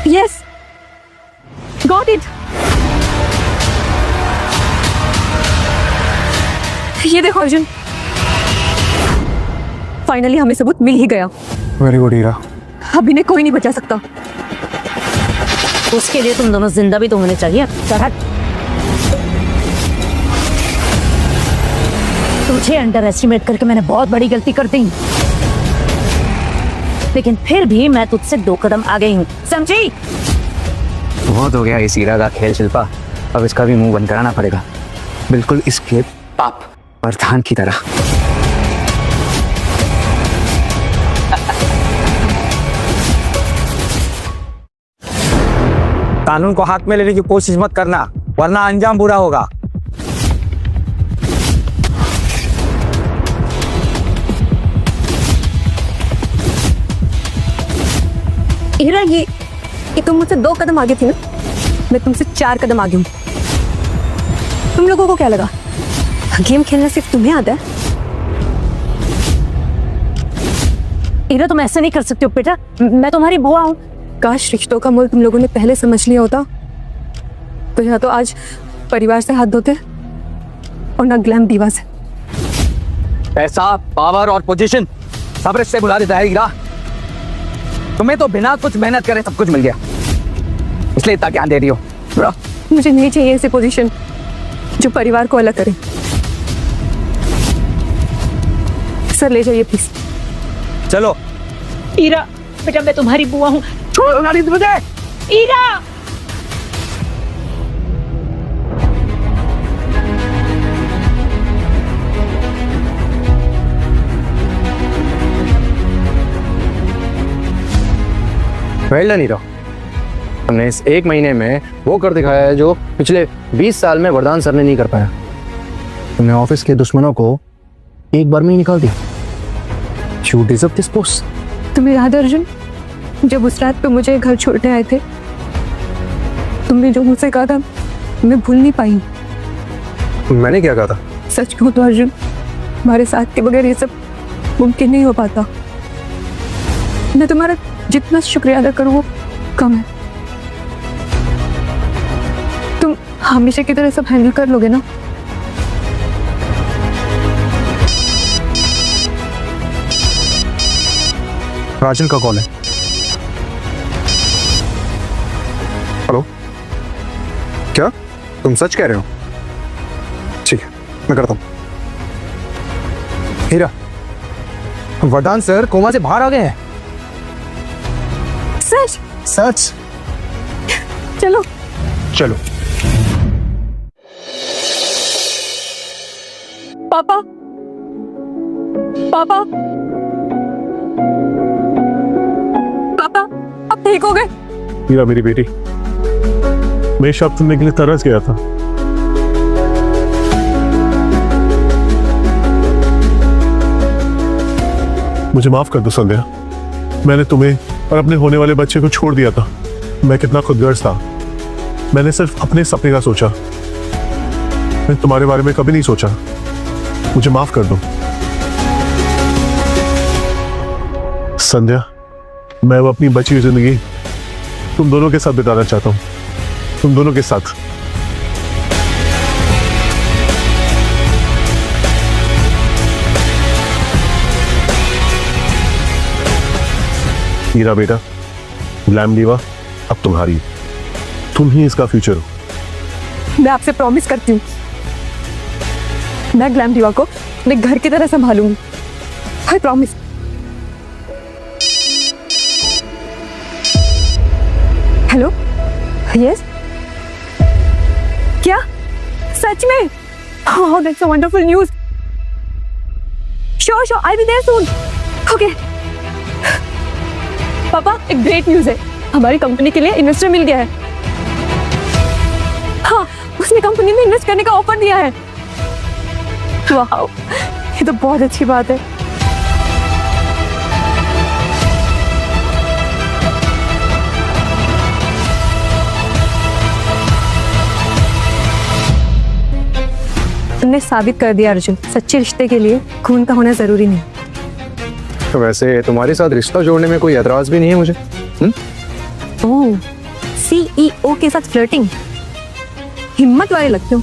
Yes, got it. ये देखो अर्जुन, फाइनली हमें सबूत मिल ही गया। वेरी गुड हीरा। अब इन्हें कोई नहीं बचा सकता। उसके लिए तुम दोनों जिंदा भी तो होने चाहिए। तुझे अंडर एस्टिमेट करके मैंने बहुत बड़ी गलती कर दी, लेकिन फिर भी मैं तुझसे 2 कदम आगे हूँ, समझी? बहुत हो गया इस हीरा का खेल शिल्पा, अब इसका भी मुंह बंद कराना पड़ेगा, बिल्कुल इसके पाप प्रधान की तरह। कानून को हाथ में लेने की कोशिश मत करना, वरना अंजाम बुरा होगा। हीरा, ये तुम मुझसे 2 कदम आगे थी ना, मैं तुमसे 4 कदम आगे हूँ। तुम लोगों को क्या लगा गेम खेलना सिर्फ तुम्हें आता है? हीरा तुम ऐसे नहीं कर सकते हो बेटा, मैं तुम्हारी बुआ हूँ। काश रिश्तों का मोल तुम लोगों ने पहले समझ लिया होता, तो या तो आज परिवार से हाथ धोते और ना ग्लैम दीवा से। पैसा, पावर और पोजीशन सब रिश्ते बुला देता है हीरा। तुम्हें तो बिना कुछ मेहनत करे सब कुछ मिल गया, इसलिए इतना ज्ञान दे रही हो। मुझे नहीं चाहिए ऐसी पोजीशन जो परिवार को अलग करे। सर ले जाइए प्लीज। चलो। हीरा बेटा, मैं तुम्हारी बुआ हूँ। छोड़ो गाड़ी मुझे। हीरा वेल डन हीरा, हमने इस 1 महीने में वो कर दिखाया है जो पिछले 20 साल में वरदान सर ने नहीं कर पाया। तुमने ऑफिस के दुश्मनों को एक बार में ही निकाल दिया। You deserve this post. तुम्हें याद है अर्जुन, जब उस रात पे मुझे घर छोड़ने आए थे, तुमने जो मुझसे कहा था मैं भूल नहीं पाई। मैंने क्या कहा था? सच कहूं तो अर्जुन, हमारे साथ के बगैर ये सब मुमकिन नहीं हो पाता। मैं तुम्हारा जितना शुक्रिया अदा करूँ वो कम है। तुम हमेशा की तरह सब हैंडल कर लोगे ना? राजन का कॉल है। हेलो, क्या तुम सच कह रहे हो? ठीक है, मैं करता हूँ। हीरा, वरदान सर कोमा से बाहर आ गए हैं। सच? सच? चलो चलो। पापा, पापा, पापा, अब ठीक हो गए? हीरा मेरी बेटी, मैं शब्द सुनने के लिए तरस गया था। मुझे माफ कर दो संध्या, मैंने तुम्हें और अपने होने वाले बच्चे को छोड़ दिया था। मैं कितना खुदगर्ज था। मैंने सिर्फ अपने सपने का सोचा, मैं तुम्हारे बारे में कभी नहीं सोचा। मुझे माफ कर दो संध्या। मैं अब अपनी बची हुई जिंदगी तुम दोनों के साथ बिताना चाहता हूं, तुम दोनों के साथ। हीरा बेटा, ग्लैम दीवा अब तुम्हारी, तुम ही इसका फ्यूचर हो। मैं आपसे प्रॉमिस करती हूँ, मैं ग्लैम दीवा को अपने घर की तरह संभालूंगी। I promise. हेलो, यस, क्या सच में? Oh, that's a wonderful news. Sure, sure, I'll be there soon. Okay. पापा, एक ग्रेट न्यूज है, हमारी कंपनी के लिए इन्वेस्टर मिल गया है। हाँ, उसने कंपनी में इन्वेस्ट करने का ऑफर दिया है। वाह, ये तो बहुत अच्छी बात है। तुमने साबित कर दिया अर्जुन, सच्चे रिश्ते के लिए खून का होना जरूरी नहीं। तो वैसे तुम्हारे साथ रिश्ता जोड़ने में कोई एतराज भी नहीं है मुझे। ओह, सीईओ के साथ फ्लर्टिंग, हिम्मत वाले लगते हो।